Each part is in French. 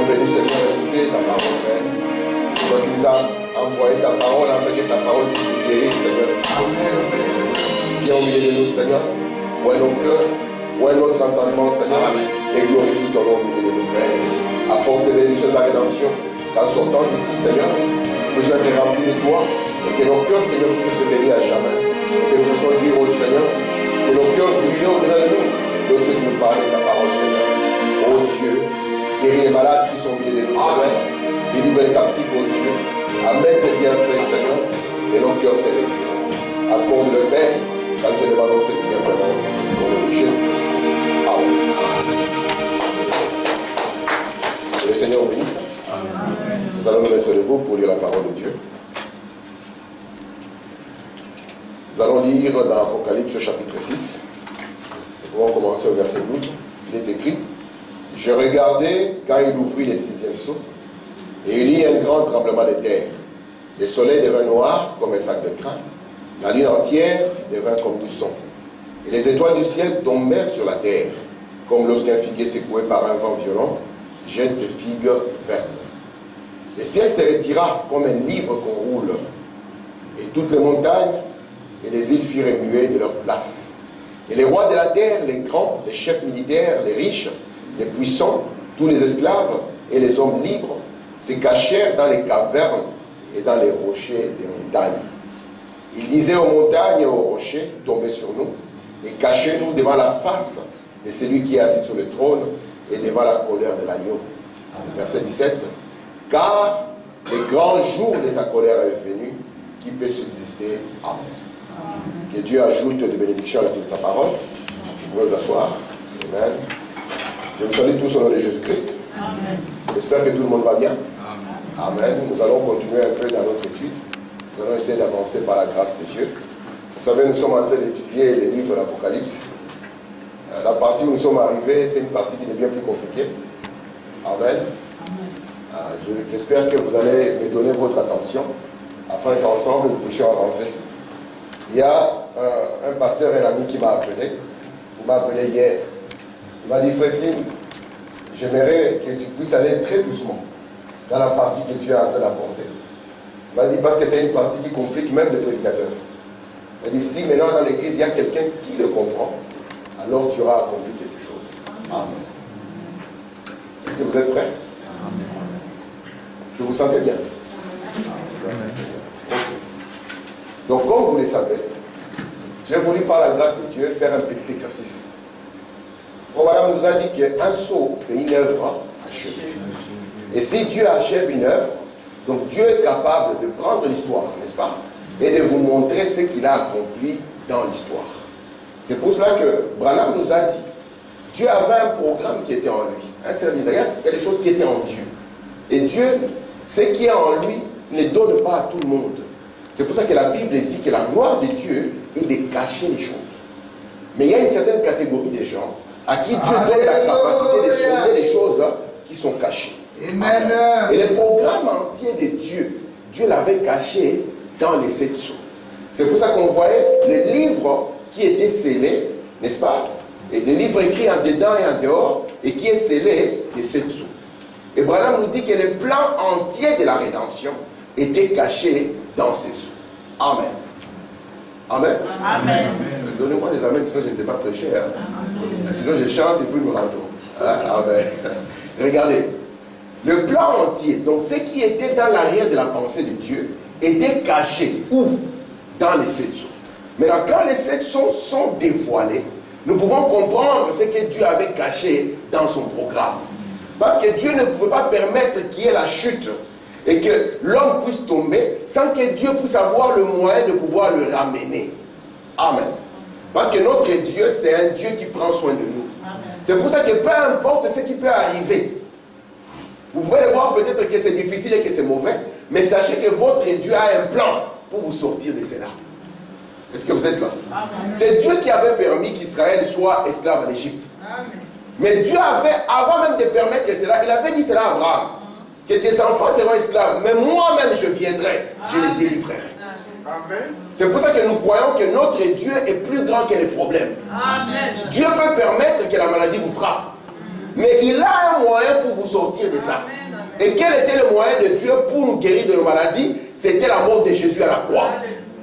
venus, Seigneur, écouter ta parole, Père. Toi qui nous as envoyé ta parole, afin que ta parole puisse nous guérir, Seigneur. Viens au milieu de nous, Seigneur. Ouvre nos cœurs, ouvre notre entendement, Seigneur. Et glorifie ton nom au milieu de nous, Père. Apporte l'édition de la rédemption. En sortant d'ici, Seigneur, nous être remplis de toi. Et que nos cœurs, Seigneur, puissent se bénir à jamais. Et que nous puissions dire au Seigneur, que nos cœurs brillent au-delà de nous. Lorsque tu nous parles de ta parole, Seigneur. Oh Dieu, guéris les malades qui sont au milieu de nous, Seigneur. Délivre les captifs, oh Dieu. Amène tes bienfaits, Seigneur. Et nos cœurs, c'est le jour. Accorde le Père, quand te demandons ceci simplement. Au nom de Jésus-Christ. Amen. Que le Seigneur vous bénisse. Nous allons nous mettre debout pour lire la parole de Dieu. Nous allons lire dans l'Apocalypse chapitre 6. Nous allons commencer au verset 12. Il est écrit: Je regardais quand il ouvrit le 6e sceau, et il y eut un grand tremblement de terre. Le soleil devint noir comme un sac de crin. La lune entière devint comme du son. Et les étoiles du ciel tombèrent sur la terre, comme lorsqu'un figuier secoué par un vent violent jette ses figues vertes. Le ciel se retira comme un livre qu'on roule, et toutes les montagnes et les îles furent remuées de leur place. Et les rois de la terre, les grands, les chefs militaires, les riches, les puissants, tous les esclaves et les hommes libres se cachèrent dans les cavernes et dans les rochers des montagnes. Ils disaient aux montagnes et aux rochers: tombez sur nous et cachez-nous devant la face de celui qui est assis sur le trône et devant la colère de l'agneau. Verset 17. Car le grand jour de sa colère est venu, qui peut subsister. Amen. Que Dieu ajoute de bénédictions à toute sa parole. Vous pouvez vous asseoir. Amen. Je vous salue tous au nom de Jésus-Christ. J'espère que tout le monde va bien. Amen. Nous allons continuer un peu dans notre étude. Nous allons essayer d'avancer par la grâce de Dieu. Vous savez, nous sommes en train d'étudier les livres de l'Apocalypse. La partie où nous sommes arrivés, c'est une partie qui devient plus compliquée. Amen. J'espère que vous allez me donner votre attention afin qu'ensemble nous puissions avancer. Il y a un pasteur, un ami qui m'a appelé. Il m'a appelé hier. Il m'a dit: Frédéric, j'aimerais que tu puisses aller très doucement dans la partie que tu es en train d'apporter. Il m'a dit parce que c'est une partie qui complique même le prédicateur. Il m'a dit: si maintenant dans l'église il y a quelqu'un qui le comprend, alors tu auras accompli quelque chose. Amen. Est-ce que vous êtes prêts? Amen. Que vous sentez bien? Merci Seigneur. Donc, comme vous le savez, j'ai voulu par la grâce de Dieu faire un petit exercice. Frère nous a dit qu'un sceau, c'est une œuvre achevée. Et si Dieu achève une œuvre, donc Dieu est capable de prendre l'histoire, n'est-ce pas, et de vous montrer ce qu'il a accompli dans l'histoire. C'est pour cela que Branham nous a dit, Dieu avait un programme qui était en lui. Un service, il y a des choses qui étaient en Dieu. Et Dieu, ce qui est en lui, ne donne pas à tout le monde. C'est pour ça que la Bible dit que la gloire de Dieu est de cacher les choses. Mais il y a une certaine catégorie de gens à qui Dieu donne la capacité de sauver les choses qui sont cachées. Amen. Et le programme entier de Dieu, Dieu l'avait caché dans les 7 sceaux. C'est pour ça qu'on voyait les livres qui étaient scellés, n'est-ce pas? Et les livres écrits en dedans et en dehors, et qui est scellé des 7 sceaux. Et Branham nous dit que le plan entier de la rédemption était caché dans ces sceaux. Amen. Amen. Amen. Donnez-moi des amens, sinon je ne sais pas prêcher. Hein. Sinon je chante et puis nous rentrons. Hein? Amen. Regardez. Le plan entier, donc ce qui était dans l'arrière de la pensée de Dieu, était caché. Où? Dans les 7 sceaux. Maintenant, quand les 7 sceaux sont dévoilés, nous pouvons comprendre ce que Dieu avait caché dans son programme. Parce que Dieu ne pouvait pas permettre qu'il y ait la chute et que l'homme puisse tomber sans que Dieu puisse avoir le moyen de pouvoir le ramener. Amen. Parce que notre Dieu, c'est un Dieu qui prend soin de nous. C'est pour ça que peu importe ce qui peut arriver, vous pouvez le voir peut-être que c'est difficile et que c'est mauvais, mais sachez que votre Dieu a un plan pour vous sortir de cela. Est-ce que vous êtes là? C'est Dieu qui avait permis qu'Israël soit esclave en Égypte. Mais Dieu avait, avant même de permettre cela, il avait dit cela à Abraham, que tes enfants seront esclaves, mais moi-même je viendrai, je les délivrerai. C'est pour ça que nous croyons que notre Dieu est plus grand que les problèmes. Dieu peut permettre que la maladie vous frappe, mais il a un moyen pour vous sortir de ça. Et quel était le moyen de Dieu pour nous guérir de nos maladies? C'était la mort de Jésus à la croix.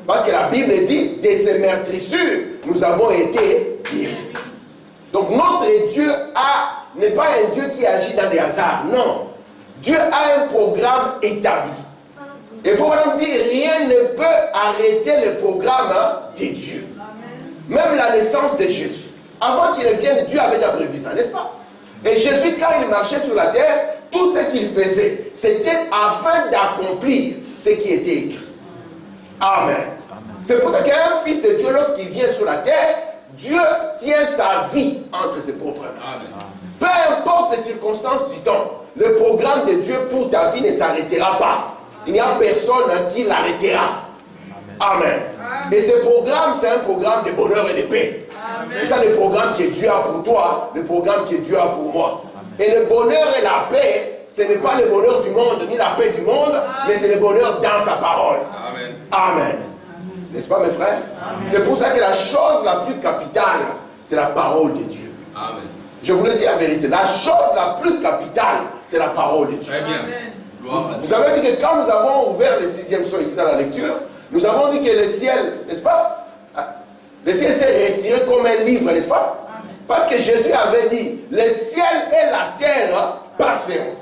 Parce que la Bible dit, de ces meurtrissures, nous avons été guéris. Donc notre Dieu n'est pas un Dieu qui agit dans les hasards. Non. Dieu a un programme établi. Il faut vraiment dire, rien ne peut arrêter le programme de Dieu. Même la naissance de Jésus. Avant qu'il ne vienne, Dieu avait déjà prévu ça, n'est-ce pas? Et Jésus, quand il marchait sur la terre, tout ce qu'il faisait, c'était afin d'accomplir ce qui était écrit. Amen. C'est pour ça qu'un fils de Dieu, lorsqu'il vient sur la terre, Dieu tient sa vie entre ses propres mains. Peu importe les circonstances du temps, le programme de Dieu pour ta vie ne s'arrêtera pas. Il n'y a personne qui l'arrêtera. Amen. Et ce programme, c'est un programme de bonheur et de paix. C'est ça le programme que Dieu a pour toi, le programme que Dieu a pour moi. Et le bonheur et la paix, ce n'est pas le bonheur du monde, ni la paix du monde, mais c'est le bonheur dans sa parole. Amen. Amen. N'est-ce pas mes frères? C'est pour ça que la chose la plus capitale, c'est la parole de Dieu. Amen. Je vous le dis la vérité, la chose la plus capitale, c'est la parole de Dieu. Très bien. Vous avez vu que quand nous avons ouvert le 6e sceau ici dans la lecture, nous avons vu que le ciel, n'est-ce pas? Le ciel s'est retiré comme un livre, n'est-ce pas? Parce que Jésus avait dit, le ciel et la terre passeront.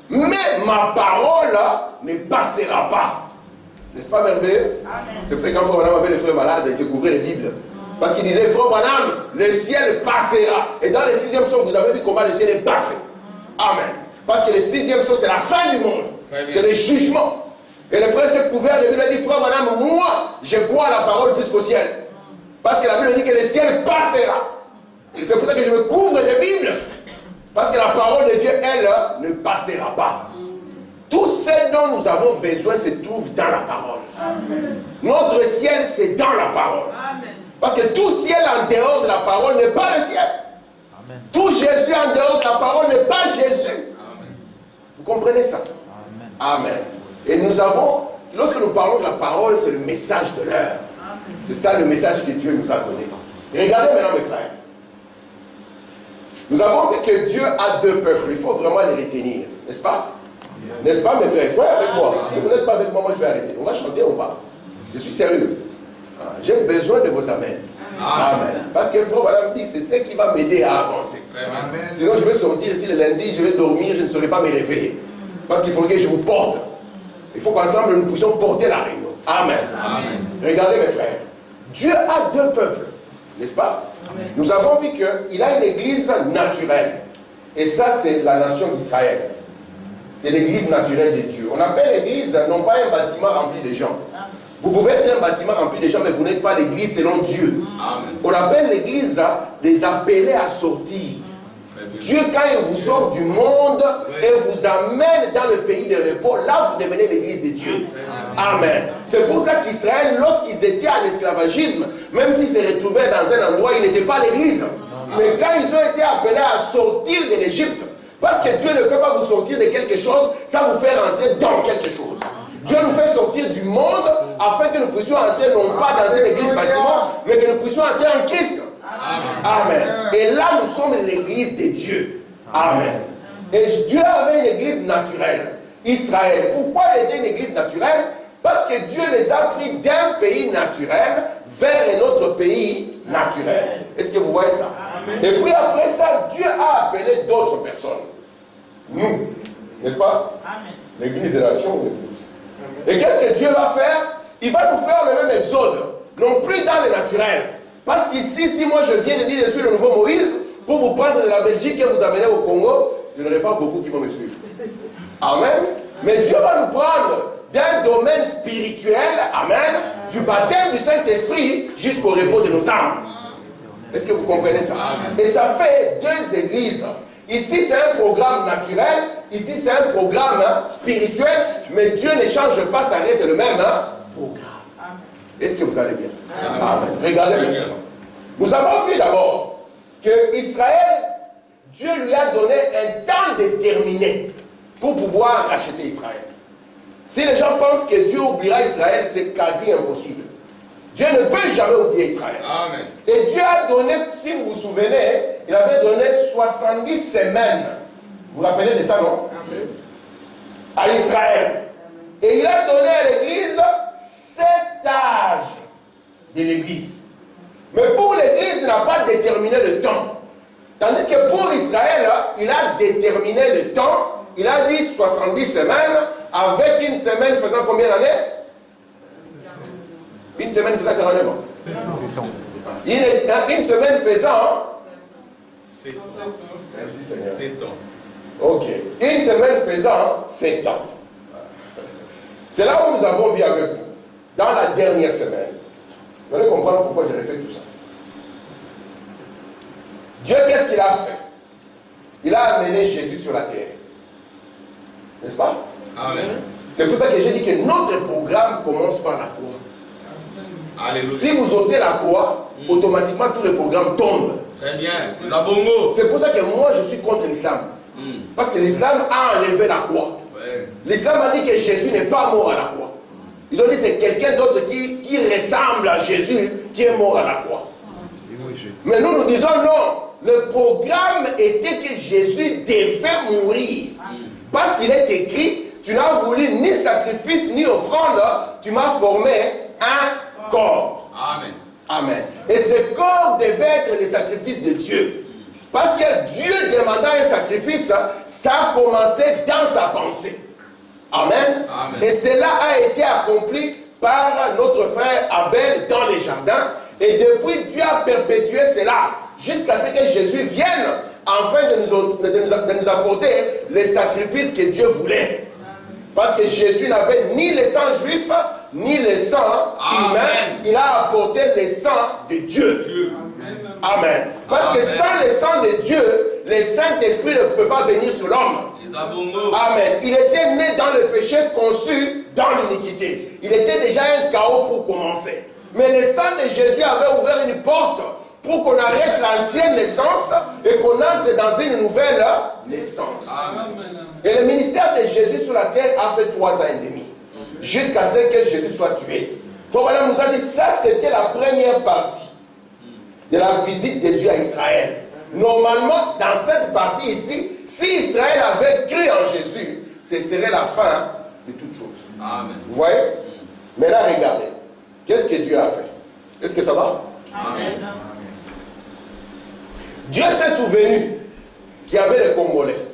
Mais ma parole ne passera pas. N'est-ce pas merveilleux? C'est pour ça que quand Frère Branham avait les frères malades, il découvrait les Bibles. Parce qu'il disait, Frère Branham, le ciel passera. Et dans le 6e sceau, vous avez vu comment le ciel est passé. Amen. Parce que le 6e sceau, c'est la fin du monde. C'est le jugement. Et le frère s'est couvert de Bible et dit, Frère Branham, moi, je crois à la parole plus qu'au ciel. Parce que la Bible dit que le ciel passera. Et c'est pour ça que je me couvre de Bible. Parce que la parole de Dieu, elle, ne passera pas. Tout ce dont nous avons besoin se trouve dans la parole. Amen. Notre ciel, c'est dans la parole. Amen. Parce que tout ciel en dehors de la parole n'est pas le ciel. Amen. Tout Jésus en dehors de la parole n'est pas Jésus. Amen. Vous comprenez ça? Amen. Amen. Et nous avons, lorsque nous parlons de la parole, c'est le message de l'heure. C'est ça le message que Dieu nous a donné. Et regardez maintenant mes frères. Nous avons vu que Dieu a deux peuples. Il faut vraiment les retenir. N'est-ce pas? N'est-ce pas mes frères? Soyez avec moi. Si vous n'êtes pas avec moi, moi je vais arrêter. On va chanter ou pas? Je suis sérieux. J'ai besoin de vos amens. Amen. Parce que Frère Branham dit, c'est ce qui va m'aider à avancer. Amen. Sinon je vais sortir ici le lundi, je vais dormir, je ne saurais pas me réveiller. Parce qu'il faudrait que je vous porte. Il faut qu'ensemble nous puissions porter la réunion. Amen. Amen. Regardez mes frères. Dieu a deux peuples. N'est-ce pas? Amen. Nous avons vu qu'il a une église naturelle. Et ça, c'est la nation d'Israël. C'est l'église naturelle de Dieu. On appelle l'église non pas un bâtiment rempli de gens. Vous pouvez être un bâtiment rempli de gens, mais vous n'êtes pas l'église selon Dieu. Amen. On appelle l'église des appelés à sortir. Dieu, quand il vous sort du monde et vous amène dans le pays de repos, là vous devenez l'église de Dieu. Amen. C'est pour ça qu'Israël, lorsqu'ils étaient en esclavagisme, même s'ils se retrouvaient dans un endroit, ils n'étaient pas l'église. Mais quand ils ont été appelés à sortir de l'Égypte, parce que Dieu ne peut pas vous sortir de quelque chose, ça vous fait rentrer dans quelque chose. Dieu nous fait sortir du monde afin que nous puissions entrer non pas dans une église bâtiment, mais que nous puissions entrer en Christ. Amen. Amen. Et là, nous sommes l'église de Dieu. Amen. Et Dieu avait une église naturelle. Israël. Pourquoi il était une église naturelle? Parce que Dieu les a pris d'un pays naturel vers un autre pays naturel. Est-ce que vous voyez ça? Amen. Et puis après ça, Dieu a appelé d'autres personnes. Nous. N'est-ce pas? L'église des nations ou l'épouse. Et qu'est-ce que Dieu va faire? Il va nous faire le même exode. Non plus dans le naturel. Parce qu'ici, si moi je viens de dire je suis le nouveau Moïse, pour vous prendre de la Belgique et vous amener au Congo, je n'aurai pas beaucoup qui vont me suivre. Amen. Mais Dieu va nous prendre d'un domaine spirituel, amen, du baptême du Saint-Esprit jusqu'au repos de nos âmes. Est-ce que vous comprenez ça? Amen. Et ça fait deux églises. Ici, c'est un programme naturel. Ici, c'est un programme spirituel. Mais Dieu ne change pas, ça reste le même programme. Est-ce que vous allez bien? Amen. Amen. Regardez maintenant. Nous avons vu d'abord que Israël, Dieu lui a donné un temps déterminé pour pouvoir racheter Israël. Si les gens pensent que Dieu oubliera Israël, c'est quasi impossible. Dieu ne peut jamais oublier Israël. Amen. Et Dieu a donné, si vous vous souvenez, il avait donné 70 semaines. Vous vous rappelez de ça, non? À Israël. Et il a donné à l'église 7 âges de l'église. Mais pour l'église, il n'a pas déterminé le temps. Tandis que pour Israël, il a déterminé le temps. Il a dit 70 semaines, avec une semaine faisant combien d'années? Une semaine faisant 49 ans. Une semaine faisant 7 ans. Ok. Une semaine faisant 7 ans. C'est là où nous avons vu avec vous, dans la dernière semaine. Vous allez comprendre pourquoi j'ai fait tout ça. Dieu, qu'est-ce qu'il a fait? Il a amené Jésus sur la terre. N'est-ce pas? Amen. C'est pour ça que j'ai dit que notre programme commence par la croix. Alléluia. Si vous ôtez la croix, automatiquement tout le programme tombe. Très bien. La bongo. C'est pour ça que moi je suis contre l'islam. Parce que l'islam a enlevé la croix. Ouais. L'islam a dit que Jésus n'est pas mort à la croix. Ils ont dit que c'est quelqu'un d'autre qui ressemble à Jésus qui est mort à la croix. Mais nous disons non. Le programme était que Jésus devait mourir. Parce qu'il est écrit, tu n'as voulu ni sacrifice ni offrande, tu m'as formé un corps. Amen. Amen. Et ce corps devait être le sacrifice de Dieu. Parce que Dieu demandant un sacrifice, ça a commencé dans sa pensée. Amen. Amen. Et cela a été accompli par notre frère Abel dans les jardins. Et depuis, Dieu a perpétué cela jusqu'à ce que Jésus vienne afin de nous apporter les sacrifices que Dieu voulait. Parce que Jésus n'avait ni le sang juif, ni le sang humain. Il a apporté le sang de Dieu. Amen. Parce que sans le sang de Dieu, le Saint-Esprit ne peut pas venir sur l'homme. Amen. Il était né dans le péché, conçu dans l'iniquité. Il était déjà un chaos pour commencer. Mais le sang de Jésus avait ouvert une porte pour qu'on arrête l'ancienne naissance et qu'on entre dans une nouvelle naissance. Amen. Et le ministère de Jésus sur la terre a fait 3 ans et demi. Jusqu'à ce que Jésus soit tué. Voilà, nous a dit ça, c'était la première partie de la visite de Dieu à Israël. Normalement, dans cette partie ici, si Israël avait cru en Jésus, ce serait la fin de toutes choses. Amen. Vous voyez? Mais là, regardez. Qu'est-ce que Dieu a fait? Est-ce que ça va? Amen. Dieu s'est souvenu qu'il y avait les Congolais,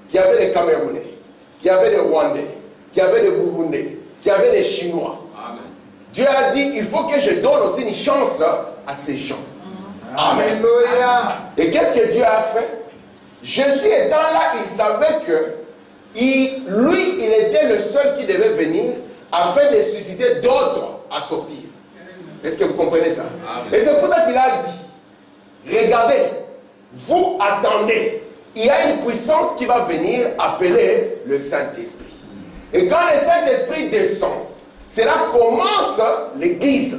qu'il y avait les Camerounais, qu'il y avait les Rwandais, qu'il y avait les Burundais, qu'il y avait les Chinois. Amen. Dieu a dit, il faut que je donne aussi une chance à ces gens. Amen. Et qu'est-ce que Dieu a fait? Jésus étant là, il savait que lui, il était le seul qui devait venir afin de susciter d'autres à sortir. Est-ce que vous comprenez ça? Amen. Et c'est pour ça qu'il a dit, regardez, vous attendez, il y a une puissance qui va venir appeler le Saint-Esprit. Et quand le Saint-Esprit descend, c'est là que commence l'Église.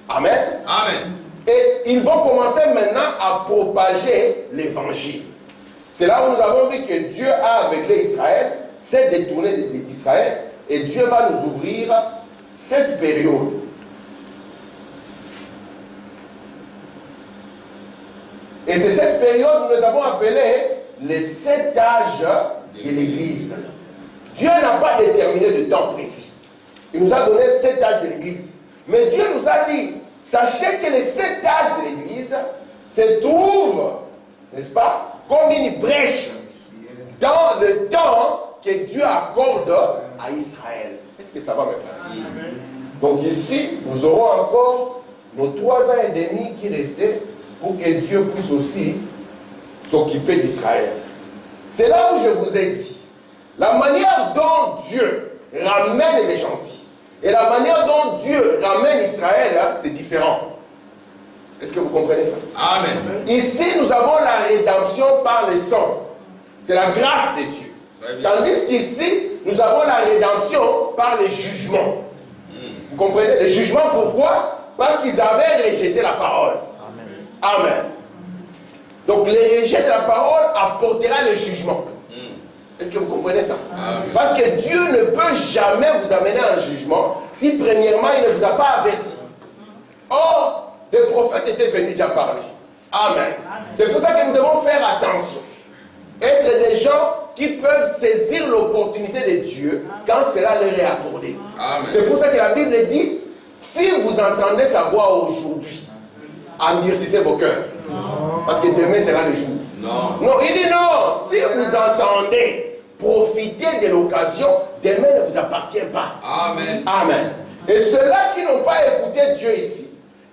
Amen. Amen. Et ils vont commencer maintenant à propager l'évangile. C'est là où nous avons vu que Dieu a aveuglé Israël, s'est détourné d'Israël, et Dieu va nous ouvrir cette période. Et c'est cette période que nous avons appelée les 7 âges de l'Église. Dieu n'a pas déterminé de temps précis. Il nous a donné 7 âges de l'Église. Mais Dieu nous a dit, sachez que les 7 âges de l'Église se trouvent, n'est-ce pas, comme une brèche dans le temps que Dieu accorde à Israël. Est-ce que ça va, mes frères? Amen. Donc ici, nous aurons encore nos 3 ans et demi qui restaient pour que Dieu puisse aussi s'occuper d'Israël. C'est là où je vous ai dit, la manière dont Dieu ramène les gentils et la manière dont Dieu ramène Israël, c'est différent. Est-ce que vous comprenez ça? Amen. Ici, nous avons la rédemption par le sang. C'est la grâce de Dieu. Tandis qu'ici, nous avons la rédemption par le jugement. Vous comprenez? Le jugement, pourquoi? Parce qu'ils avaient rejeté la parole. Amen. Donc, le rejet de la parole apportera le jugement. Est-ce que vous comprenez ça? Amen. Parce que Dieu ne peut jamais vous amener à un jugement si, premièrement, il ne vous a pas averti. Or, les prophètes étaient venus déjà parler. Amen. C'est pour ça que nous devons faire attention. être des gens qui peuvent saisir l'opportunité de Dieu quand cela leur est accordé. C'est pour ça que la Bible dit, si vous entendez sa voix aujourd'hui, endurcissez vos cœurs. Parce que demain sera le jour. Non, il dit non, si vous entendez, profitez de l'occasion, demain ne vous appartient pas. Amen. Amen. Et ceux-là qui n'ont pas écouté Dieu ici,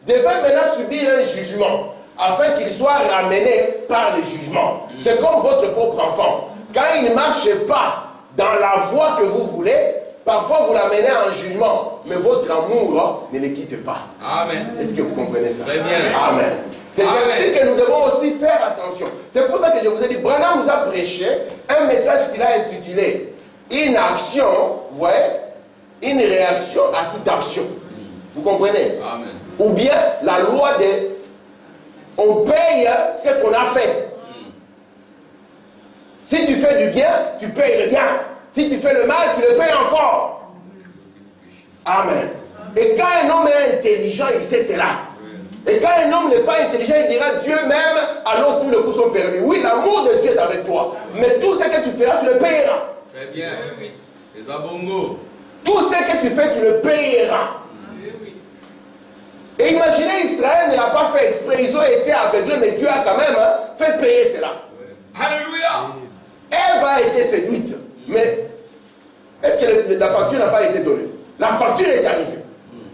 devaient maintenant subir un jugement, afin qu'ils soient ramenés par le jugement. C'est comme votre propre enfant. Quand il ne marche pas dans la voie que vous voulez, parfois vous l'amenez en jugement, mais votre amour ne le quitte pas. Amen. Est-ce que vous comprenez ça? Très bien. Amen. C'est ainsi que nous devons aussi faire attention. C'est pour ça que je vous ai dit, Branham nous a prêché un message qu'il a intitulé une action, vous voyez, une réaction à toute action. Vous comprenez? Amen. Ou bien la loi de on paye ce qu'on a fait. Si tu fais du bien, tu payes le bien. Si tu fais le mal, tu le payes encore. Amen. Et quand un homme est intelligent, il sait cela. Et quand un homme n'est pas intelligent, il dira Dieu même, alors tous les coups sont permis. Oui, l'amour de Dieu est avec toi. Mais tout ce que tu feras, tu le payeras. Très bien. Les abongos. Tout ce que tu fais, tu le payeras. Et imaginez, Israël ne l'a pas fait exprès. Ils ont été aveuglés, mais Dieu a quand même fait payer cela. Alléluia. Ève a été séduite. Mais est-ce que la facture n'a pas été donnée? La facture est arrivée.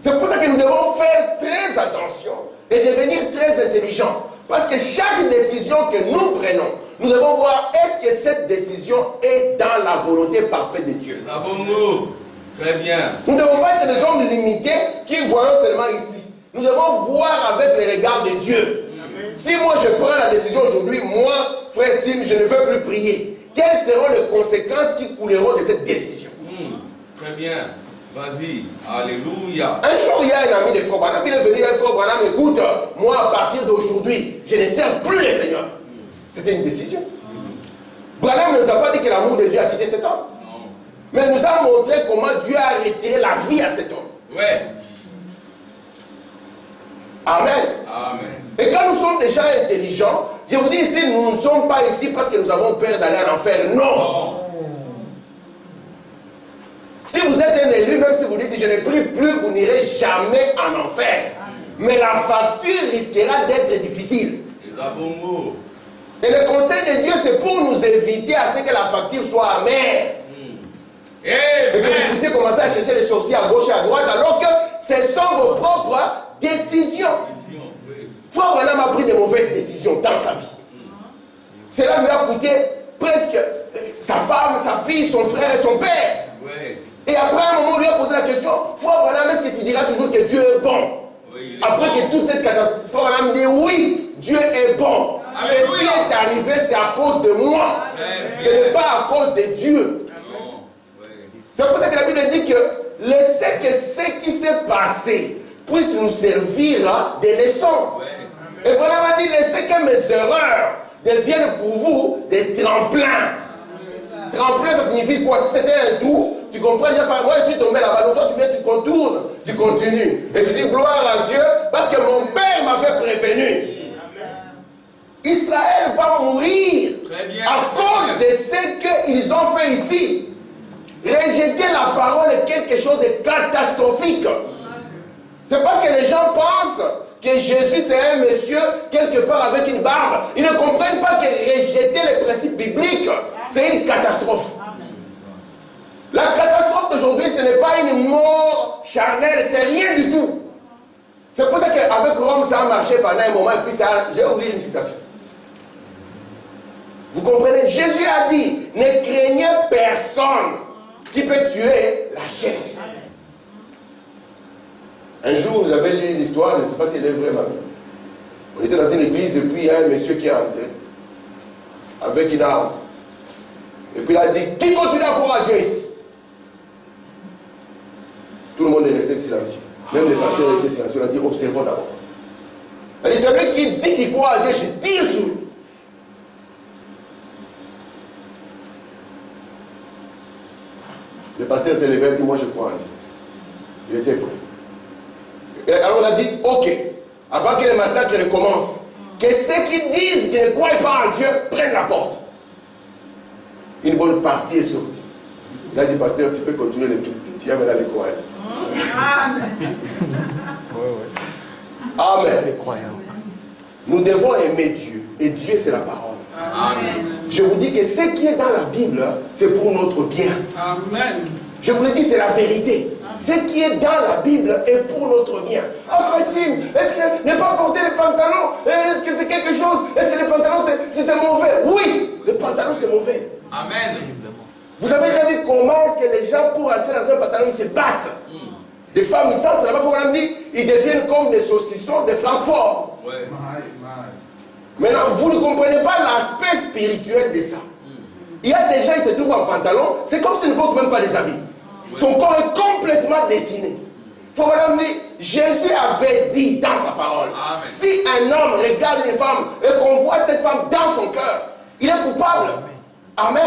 C'est pour ça que nous devons faire très attention et devenir très intelligents. Parce que chaque décision que nous prenons, nous devons voir est-ce que cette décision est dans la volonté parfaite de Dieu. Très bien. Nous ne devons pas être des hommes limités qui voient seulement ici. Nous devons voir avec les regards de Dieu. Amen. Si moi je prends la décision aujourd'hui, moi, frère Tim, je ne veux plus prier. Quelles seront les conséquences qui couleront de cette décision? Très bien. Vas-y. Alléluia. Un jour, il y a un ami de Frère Branham, il est venu, Frère Branham, écoute, moi à partir d'aujourd'hui, je ne sers plus le Seigneur. C'était une décision. Branham ne nous a pas dit que l'amour de Dieu a quitté cet homme. Non. Mais il nous a montré comment Dieu a retiré la vie à cet homme. Ouais. Amen. Amen. Et quand nous sommes des gens intelligents, je vous dis ici, nous ne sommes pas ici parce que nous avons peur d'aller en enfer. Non. Si vous êtes un élu, même si vous dites je ne prie plus, vous n'irez jamais en enfer. Mais la facture risquera d'être difficile. Et le conseil de Dieu, c'est pour nous éviter à ce que la facture soit amère. Et que vous puissiez commencer à chercher les sorciers à gauche et à droite, alors que ce sont vos propres décisions. Frère Branham a pris de mauvaises décisions dans sa vie. Cela lui a coûté presque sa femme, sa fille, son frère et son père. Et après un moment, on lui a posé la question, Frère Branham, est-ce que tu diras toujours que Dieu est bon? Après que toute cette catastrophe, Frère Branham dit oui, Dieu est bon. Ceci est arrivé, c'est à cause de moi. Ce n'est pas à cause de Dieu. C'est pour ça que la Bible dit que laissez que ce qui s'est passé puisse nous servir de leçon. Et Branham a dit, laissez que mes erreurs deviennent pour vous des tremplins. Tremplin, ça signifie quoi? Si c'était un tour, tu comprends déjà par moi, je suis tombé là-bas, donc toi tu viens, tu contournes, tu continues. Et tu dis gloire à Dieu, parce que mon père m'avait prévenu. Israël va mourir à cause de ce qu'ils ont fait ici. Rejeter la parole est quelque chose de catastrophique. C'est parce que les gens pensent que Jésus c'est un monsieur quelque part avec une barbe. Ils ne comprennent pas que rejeter les principes bibliques, c'est une catastrophe. La catastrophe d'aujourd'hui, ce n'est pas une mort charnelle, c'est rien du tout. C'est pour ça qu'avec Rome, ça a marché pendant un moment, et puis j'ai oublié une citation. Vous comprenez? Jésus a dit, ne craignez personne qui peut tuer la chair. Un jour, vous avez lu l'histoire, je ne sais pas si elle est vraie, mais on était dans une église et puis il y a un monsieur qui est entré avec une arme. Et puis il a dit, qui continue à croire à Dieu ici? Tout le monde est resté silencieux. Même les pasteurs restent silencieux. Il a dit, observons d'abord. Il a dit, celui qui dit qu'il croit à Dieu, je tire sur lui. Le pasteur s'est levé et dit, moi je crois à Dieu. Il était prêt. Et alors on a dit, ok, avant que le massacre ne commence, que ceux qui disent qu'ils ne croient pas en Dieu prennent la porte. Une bonne partie est sortie. Il a dit, pasteur, tu peux continuer le culte. Tu as maintenant les croyants. Amen. Nous devons aimer Dieu. Et Dieu, c'est la parole. Amen. Je vous dis que ce qui est dans la Bible, c'est pour notre bien. Amen. Je vous le dis, c'est la vérité. Ce qui est dans la Bible est pour notre bien. Enfin, Tim, est-ce que ne pas porter les pantalons, est-ce que c'est quelque chose? Est-ce que les pantalons, c'est mauvais? Oui, les pantalons, c'est mauvais. Amen. Vous avez déjà vu comment est-ce que les gens, pour entrer dans un pantalon, ils se battent? Des femmes, ils sortent là-bas, il faut dire, ils deviennent comme des saucissons de Francfort. Ouais. Maintenant, vous ne comprenez pas l'aspect spirituel de ça. Il y a des gens, ils se trouvent en pantalon, c'est comme s'ils ne portent même pas des habits. Son corps est complètement dessiné. Il faut vraiment dire, Jésus avait dit dans sa parole, Amen. si un homme regarde une femme et qu'on voit cette femme dans son cœur, il est coupable. Amen.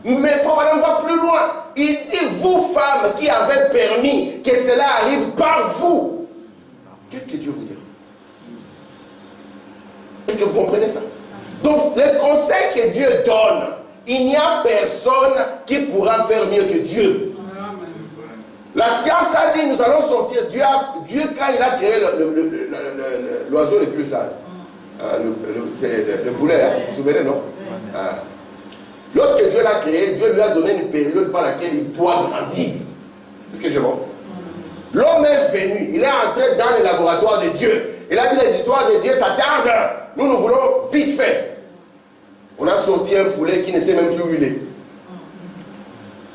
Mais il faut vraiment va plus loin. Il dit, vous femmes qui avez permis que cela arrive par vous. Qu'est-ce que Dieu vous dit? Est-ce que vous comprenez ça? Donc, le conseil que Dieu donne, il n'y a personne qui pourra faire mieux que Dieu. La science a dit, nous allons sortir. Dieu quand il a créé l'oiseau le plus sale, le poulet, hein, vous vous souvenez, non? Lorsque Dieu l'a créé, Dieu lui a donné une période par laquelle il doit grandir. Est-ce que j'ai bon? L'homme est venu, il est entré dans le laboratoire de Dieu. Il a dit, les histoires de Dieu, ça tarde. Nous voulons vite fait. On a sorti un poulet qui ne sait même plus où il est.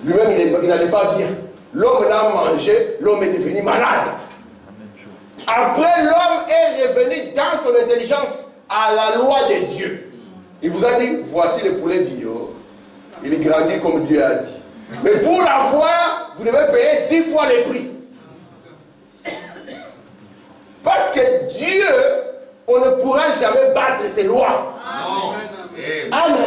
Lui-même, il n'allait pas bien. L'homme l'a mangé, l'homme est devenu malade. Après, l'homme est revenu dans son intelligence à la loi de Dieu. Il vous a dit, voici le poulet bio. Il grandit comme Dieu a dit. Mais pour l'avoir, vous devez payer 10 fois le prix. Parce que Dieu, on ne pourra jamais battre ses lois. Amen.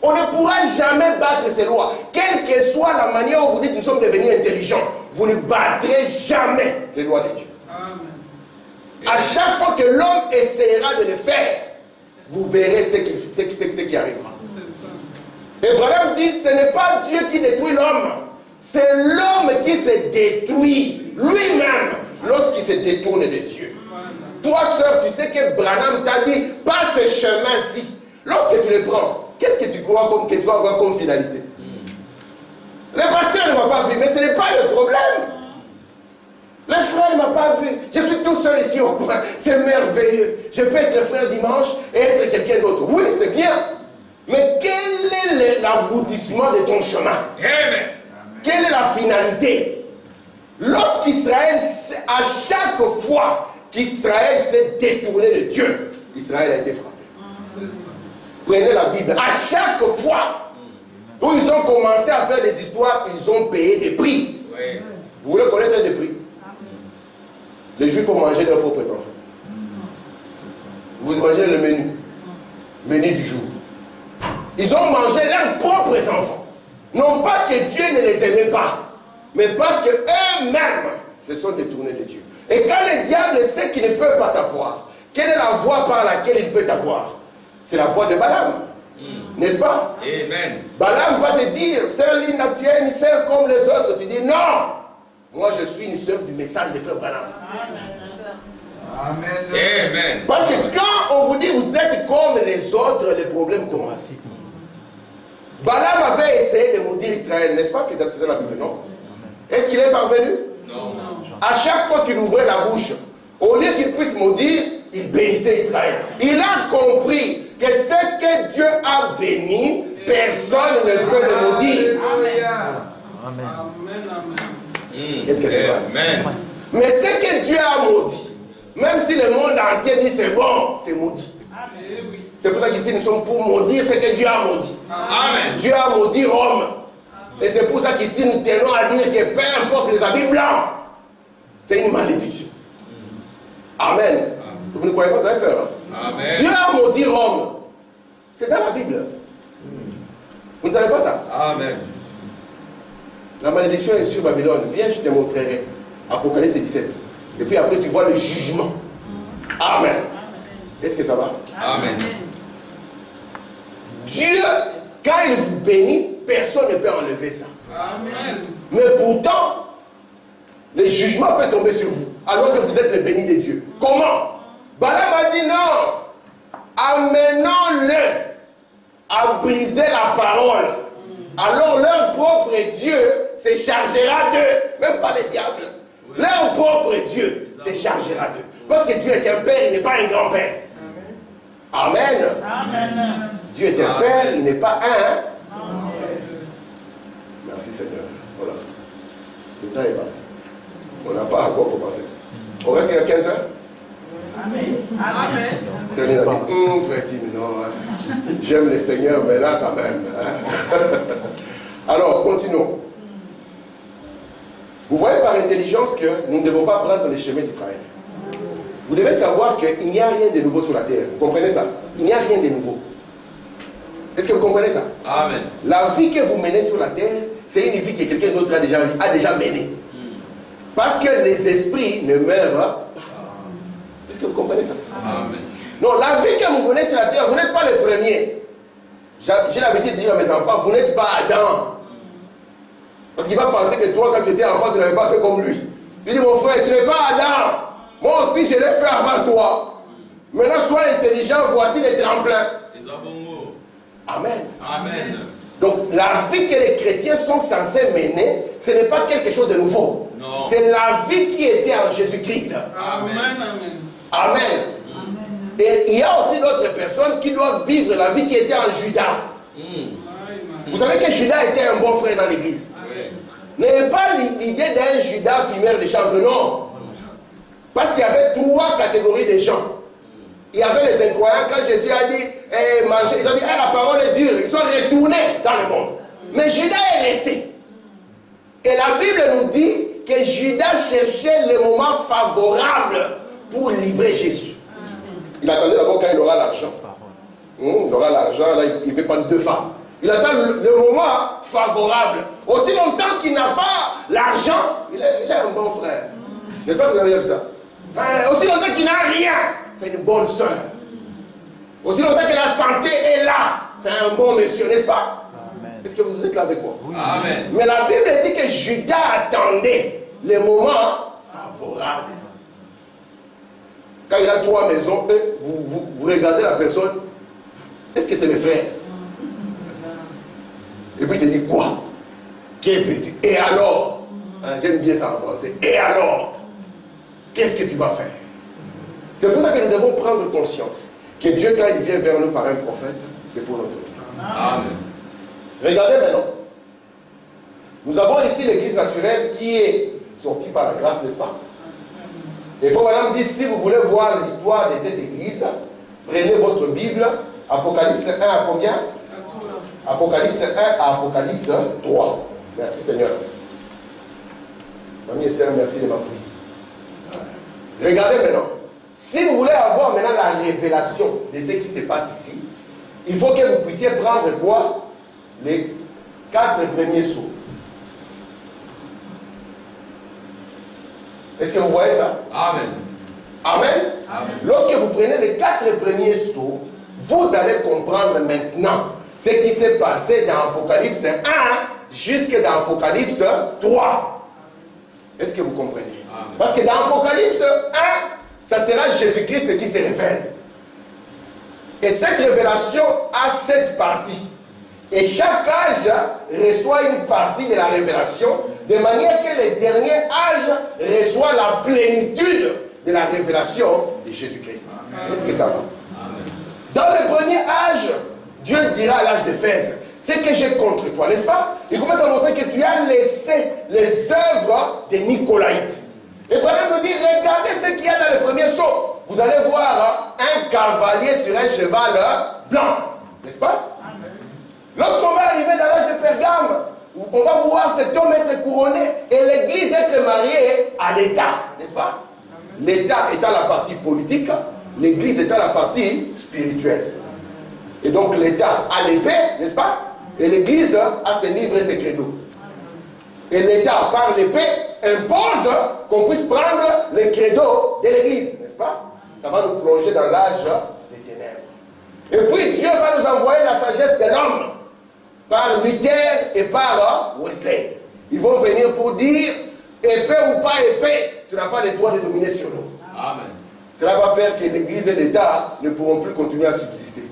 On ne pourra jamais battre ses lois. Quelle que soit la manière où vous dites nous sommes devenus intelligents, vous ne battrez jamais les lois de Dieu. À chaque fois que l'homme essaiera de le faire, vous verrez ce qui arrivera. Abraham dit, ce n'est pas Dieu qui détruit l'homme, c'est l'homme qui se détruit lui-même lorsqu'il se détourne de Dieu. Toi, sœur, tu sais que Branham t'a dit, pas ce chemin-ci. Lorsque tu le prends, qu'est-ce que tu crois que tu vas avoir comme finalité? Le pasteur ne m'a pas vu, mais ce n'est pas le problème. Le frère ne m'a pas vu. Je suis tout seul ici au coin. C'est merveilleux. Je peux être le frère dimanche et être quelqu'un d'autre. Oui, c'est bien. Mais quel est l'aboutissement de ton chemin? Amen. Quelle est la finalité? Lorsqu'Israël, à chaque fois qu'Israël s'est détourné de Dieu, Israël a été frappé. Prenez la Bible. À chaque fois où ils ont commencé à faire des histoires, ils ont payé des prix. Oui. Vous voulez connaître des prix? Les Juifs ont mangé leurs propres enfants. Vous imaginez le menu du jour. Ils ont mangé leurs propres enfants. Non pas que Dieu ne les aimait pas, mais parce qu'eux-mêmes se sont détournés de Dieu. Et quand le diable sait qu'il ne peut pas t'avoir, quelle est la voie par laquelle il peut t'avoir? C'est la voie de Balaam. N'est-ce pas? Amen. Balaam va te dire, sœur Linda, tu es une sœur comme les autres. Tu dis non. Moi, je suis une sœur du message de frère Balaam. Amen. Amen. Parce que quand on vous dit vous êtes comme les autres, les problèmes commencent. Balaam avait essayé de maudire Israël, n'est-ce pas? Que c'est dans la Bible, non? Est-ce qu'il est parvenu? Non. À chaque fois qu'il ouvrait la bouche, au lieu qu'il puisse maudire, il bénissait Israël. Il a compris que ce que Dieu a béni, personne ne peut le maudire. Est-ce que c'est vrai? Amen. Mais ce que Dieu a maudit, même si le monde entier dit c'est bon, c'est maudit. C'est pour ça qu'ici nous sommes pour maudire ce que Dieu a maudit. Amen. Dieu a maudit Rome. Et c'est pour ça qu'ici nous tenons à dire que peu importe les habits blancs, c'est une malédiction. Amen. Vous ne croyez pas, vous avez peur. Hein? Amen. Dieu a maudit Rome. C'est dans la Bible. Vous ne savez pas ça? Amen. La malédiction est sur Babylone. Viens, je te montrerai. Apocalypse 17. Et puis après, tu vois le jugement. Amen. Est-ce que ça va? Amen. Dieu, quand il vous bénit, personne ne peut enlever ça. Amen. Mais pourtant, le jugement peut tomber sur vous, alors que vous êtes les bénis de Dieu. Comment? Balaam a dit non, amenons-le à briser la parole. Alors leur propre Dieu se chargera d'eux, même pas les diables. Leur propre Dieu se chargera d'eux. Parce que Dieu est un père, il n'est pas un grand-père. Amen. Amen. Dieu est un père, il n'est pas un. Merci Seigneur. Voilà. Le temps est parti. On n'a pas encore commencé. On reste à 15 heures. Amen. Amen. Seigneur a dit, frère Tim, non, hein. J'aime le Seigneur, mais là quand même. Hein. Alors, continuons. Vous voyez par intelligence que nous ne devons pas prendre les chemins d'Israël. Vous devez savoir qu'il n'y a rien de nouveau sur la terre. Vous comprenez ça? Il n'y a rien de nouveau. Est-ce que vous comprenez ça? Amen. La vie que vous menez sur la terre, c'est une vie que quelqu'un d'autre a déjà menée. Parce que les esprits ne meurent pas. Est-ce que vous comprenez ça? Amen. Non, la vie que vous menez sur la terre, vous n'êtes pas les premiers. J'ai l'habitude de dire à mes enfants, vous n'êtes pas Adam. Parce qu'il va penser que toi, quand tu étais enfant, tu n'avais pas fait comme lui. Tu dis, mon frère, tu n'es pas Adam. Moi aussi, je l'ai fait avant toi. Maintenant, sois intelligent, voici les tremplins. Amen. Amen. Donc, la vie que les chrétiens sont censés mener, ce n'est pas quelque chose de nouveau. C'est la vie qui était en Jésus-Christ. Amen. Amen. Et il y a aussi d'autres personnes qui doivent vivre la vie qui était en Judas. Vous savez que Judas était un bon frère dans l'église. N'ayez pas l'idée d'un Judas fumeur de chanvre, non. Parce qu'il y avait 3 catégories de gens. Il y avait les incroyants, quand Jésus a dit manger, ils ont dit la parole est dure, ils sont retournés dans le monde. Mais Judas est resté. Et la Bible nous dit que Judas cherchait le moment favorable pour livrer Jésus. Il attendait d'abord quand il aura l'argent. Il aura l'argent, là il veut prendre 2 femmes. Il attend le moment favorable. Aussi longtemps qu'il n'a pas l'argent, il est un bon frère. N'est-ce pas que vous avez vu ça? Aussi longtemps qu'il n'a rien, c'est une bonne soeur. Aussi longtemps que la santé est là, c'est un bon monsieur, n'est-ce pas? Est-ce que vous êtes là avec moi? Amen. Mais la Bible dit que Judas attendait les moments favorables. Quand il a 3 maisons, vous regardez la personne, est-ce que c'est mes frères? Et puis il te dit quoi? Que veux-tu? Et alors? J'aime bien ça en français. Et alors? Qu'est-ce que tu vas faire? C'est pour ça que nous devons prendre conscience que Dieu, quand il vient vers nous par un prophète, c'est pour notre vie. Amen. Regardez maintenant. Nous avons ici l'église naturelle qui est sortie par la grâce, n'est-ce pas? Et faut madame dire, si vous voulez voir l'histoire de cette église, prenez votre Bible, Apocalypse 1 à combien? Apocalypse 1 à Apocalypse 3. Merci Seigneur. Mamie Esther, merci de ma prière. Regardez maintenant. Si vous voulez avoir maintenant la révélation de ce qui se passe ici, il faut que vous puissiez prendre quoi? Les 4 premiers sceaux. Est-ce que vous voyez ça? Amen. Amen. Amen. Lorsque vous prenez les 4 premiers sceaux, vous allez comprendre maintenant ce qui s'est passé dans Apocalypse 1 jusque dans Apocalypse 3. Est-ce que vous comprenez? Amen. Parce que dans Apocalypse 1, ça sera Jésus-Christ qui se révèle. Et cette révélation a 7 parties. Et chaque âge reçoit une partie de la révélation, de manière que le dernier âge reçoit la plénitude de la révélation de Jésus-Christ. Est-ce que ça va? Amen. Dans le premier âge, Dieu dira à l'âge d'Éphèse, ce que j'ai contre toi, n'est-ce pas? Il commence à montrer que tu as laissé les œuvres des Nicolaïtes. Et Paul nous dit, regardez ce qu'il y a dans le premier sceau. Vous allez voir un cavalier sur un cheval blanc, n'est-ce pas? Lorsqu'on va arriver dans l'âge de Pergame, on va voir cet homme être couronné et l'église être mariée à l'État, n'est-ce pas? L'État étant la partie politique, l'église étant la partie spirituelle. Et donc l'État a l'épée, n'est-ce pas? Et l'église a ses livres et ses credos. Et l'État, par l'épée, impose qu'on puisse prendre les credos de l'église, n'est-ce pas? Ça va nous plonger dans l'âge des ténèbres. Et puis Dieu va nous envoyer la sagesse de l'homme. par Luther et par Wesley. Ils vont venir pour dire, épée ou pas épée, tu n'as pas le droit de dominer sur nous. Amen. Cela va faire que l'Église et l'État ne pourront plus continuer à subsister.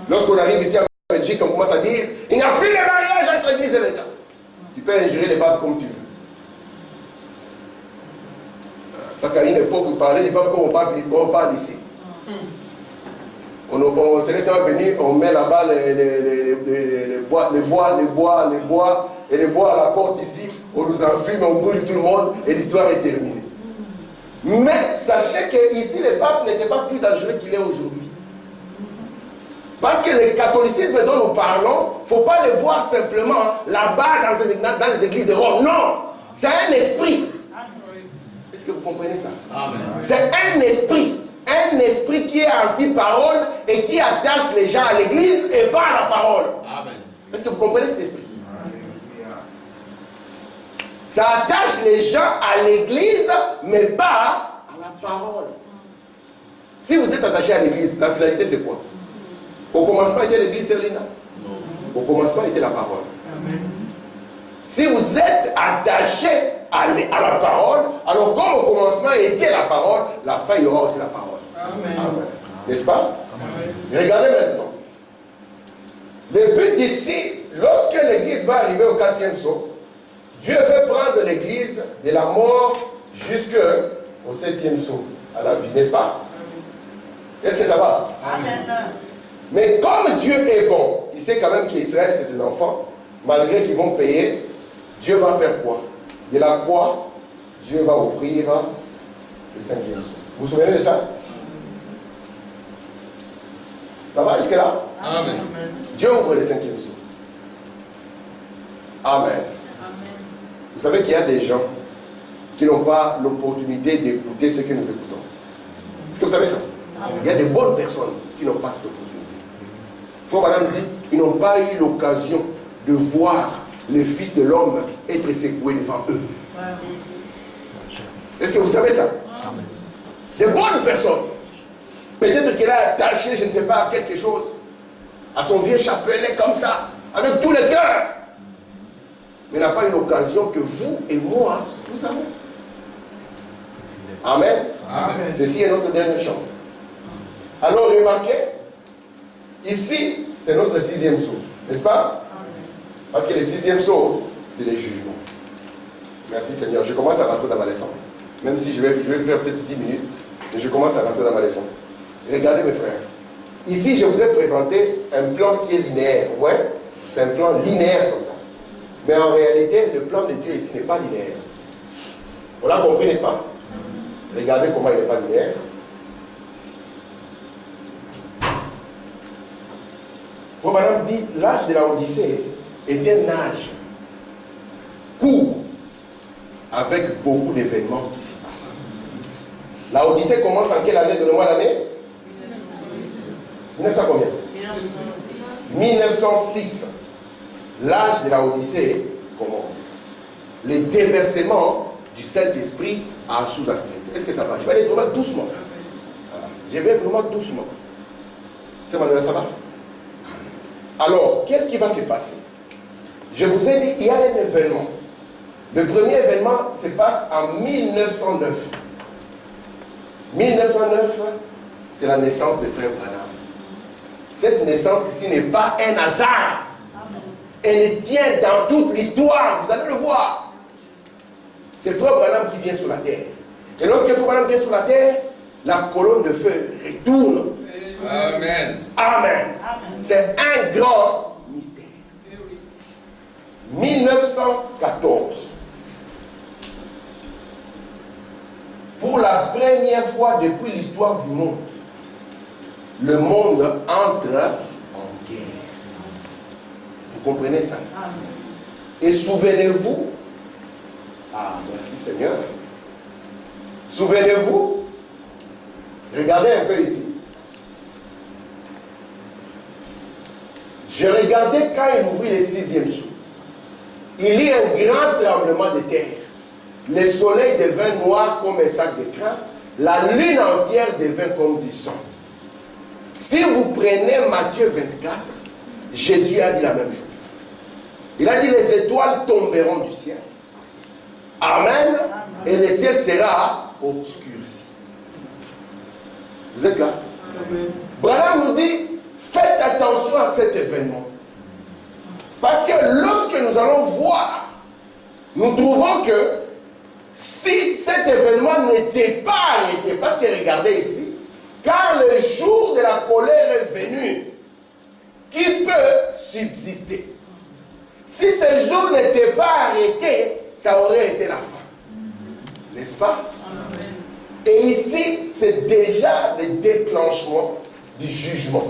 Lorsqu'on arrive ici en Belgique, on commence à dire, il n'y a plus de mariage entre l'Église et l'État. Tu peux ingérer les papes comme tu veux. Parce qu'à une époque, parler du pape comme on parle ici. On sait que ça va venir, on met là-bas les bois et les bois à la porte ici, on nous enfume, on brûle tout le monde et l'histoire est terminée. Mais sachez que ici le pape n'était pas plus dangereux qu'il est aujourd'hui. Parce que le catholicisme dont nous parlons, il ne faut pas le voir simplement là-bas dans les églises de Rome. Non, c'est un esprit. Est-ce que vous comprenez ça? Amen. C'est un esprit qui est anti-parole et qui attache les gens à l'église et pas à la parole. Amen. Est-ce que vous comprenez cet esprit? Ça attache les gens à l'église, mais pas à la parole. Si vous êtes attaché à l'église, la finalité c'est quoi? Au commencement était l'église, Serlina? Au commencement était la parole. Amen. Si vous êtes attaché à la parole, alors comme au commencement était la parole, la fin il y aura aussi la parole. Amen. Amen. N'est-ce pas? Amen. Regardez maintenant. Le but d'ici, lorsque l'église va arriver au 4e saut, Dieu veut prendre l'église de la mort jusqu'au 7e saut, à la vie, n'est-ce pas? Est-ce que ça va? Amen. Mais comme Dieu est bon, il sait quand même qu'Israël c'est ses enfants, malgré qu'ils vont payer, Dieu va faire quoi? De la croix, Dieu va ouvrir le 5e saut. Vous vous souvenez de ça? Ça va jusque-là? Amen. Dieu ouvre le 5e saut. Amen. Vous savez qu'il y a des gens qui n'ont pas l'opportunité d'écouter ce que nous écoutons. Est-ce que vous savez ça? Amen. Il y a des bonnes personnes qui n'ont pas cette opportunité. Frère Madame dit, ils n'ont pas eu l'occasion de voir le Fils de l'homme être secoué devant eux. Est-ce que vous savez ça? Amen. Des bonnes personnes. Peut-être qu'elle a attaché, je ne sais pas, quelque chose à son vieux chapelet comme ça, avec tout le cœur. Mais n'a pas eu l'occasion que vous et moi, nous avons. Amen. Amen. Ceci est notre dernière chance. Alors remarquez, ici, c'est notre 6e saut, n'est-ce pas? Parce que le 6e saut, c'est les jugements. Merci Seigneur. Je commence à rentrer dans ma leçon. Même si je vais faire peut-être 10 minutes, mais je commence à rentrer dans ma leçon. Regardez mes frères. Ici, je vous ai présenté un plan qui est linéaire. Vous voyez? C'est un plan linéaire comme ça. Mais en réalité, le plan de Dieu ici n'est pas linéaire. On l'a compris, n'est-ce pas? Regardez comment il n'est pas linéaire. Pour Madame dit, l'âge de la Odyssée est un âge court, avec beaucoup d'événements qui s'y passent. La Odyssée commence en quelle année? Donnez-moi l'année. 1900 combien? 1906. L'âge de la Odyssée commence. Le déversement du Saint-Esprit à Sous-Astrid. Est-ce que ça va? Je vais aller vraiment doucement. Voilà. Je vais vraiment doucement. C'est Manuel, ça va? Alors, qu'est-ce qui va se passer? Je vous ai dit, il y a un événement. Le premier événement se passe en 1909. 1909, c'est la naissance de Frère Branham. Cette naissance ici n'est pas un hasard. Elle tient dans toute l'histoire, vous allez le voir. C'est Frère Branham qui vient sur la terre. Et lorsque Frère Branham vient sur la terre, la colonne de feu retourne. Amen. Amen. C'est un grand mystère. 1914. Pour la première fois depuis l'histoire du monde, le monde entre en guerre. Vous comprenez ça? Amen. Et souvenez-vous, ah merci Seigneur, souvenez-vous, regardez un peu ici. Je regardais quand il ouvrit le 6e saut. Il y a un grand tremblement de terre. Le soleil devint noir comme un sac de crin. La lune entière devint comme du sang. Si vous prenez Matthieu 24, Jésus a dit la même chose. Il a dit les étoiles tomberont du ciel. Amen. Et le ciel sera obscurci. Vous êtes là? Branham nous dit, faites attention à cet événement. Parce que lorsque nous allons voir, nous trouvons que si cet événement n'était pas arrêté, parce que regardez ici, car le jour de la colère est venu, qui peut subsister? Si ce jour n'était pas arrêté, ça aurait été la fin. N'est-ce pas? Et ici, c'est déjà le déclenchement du jugement.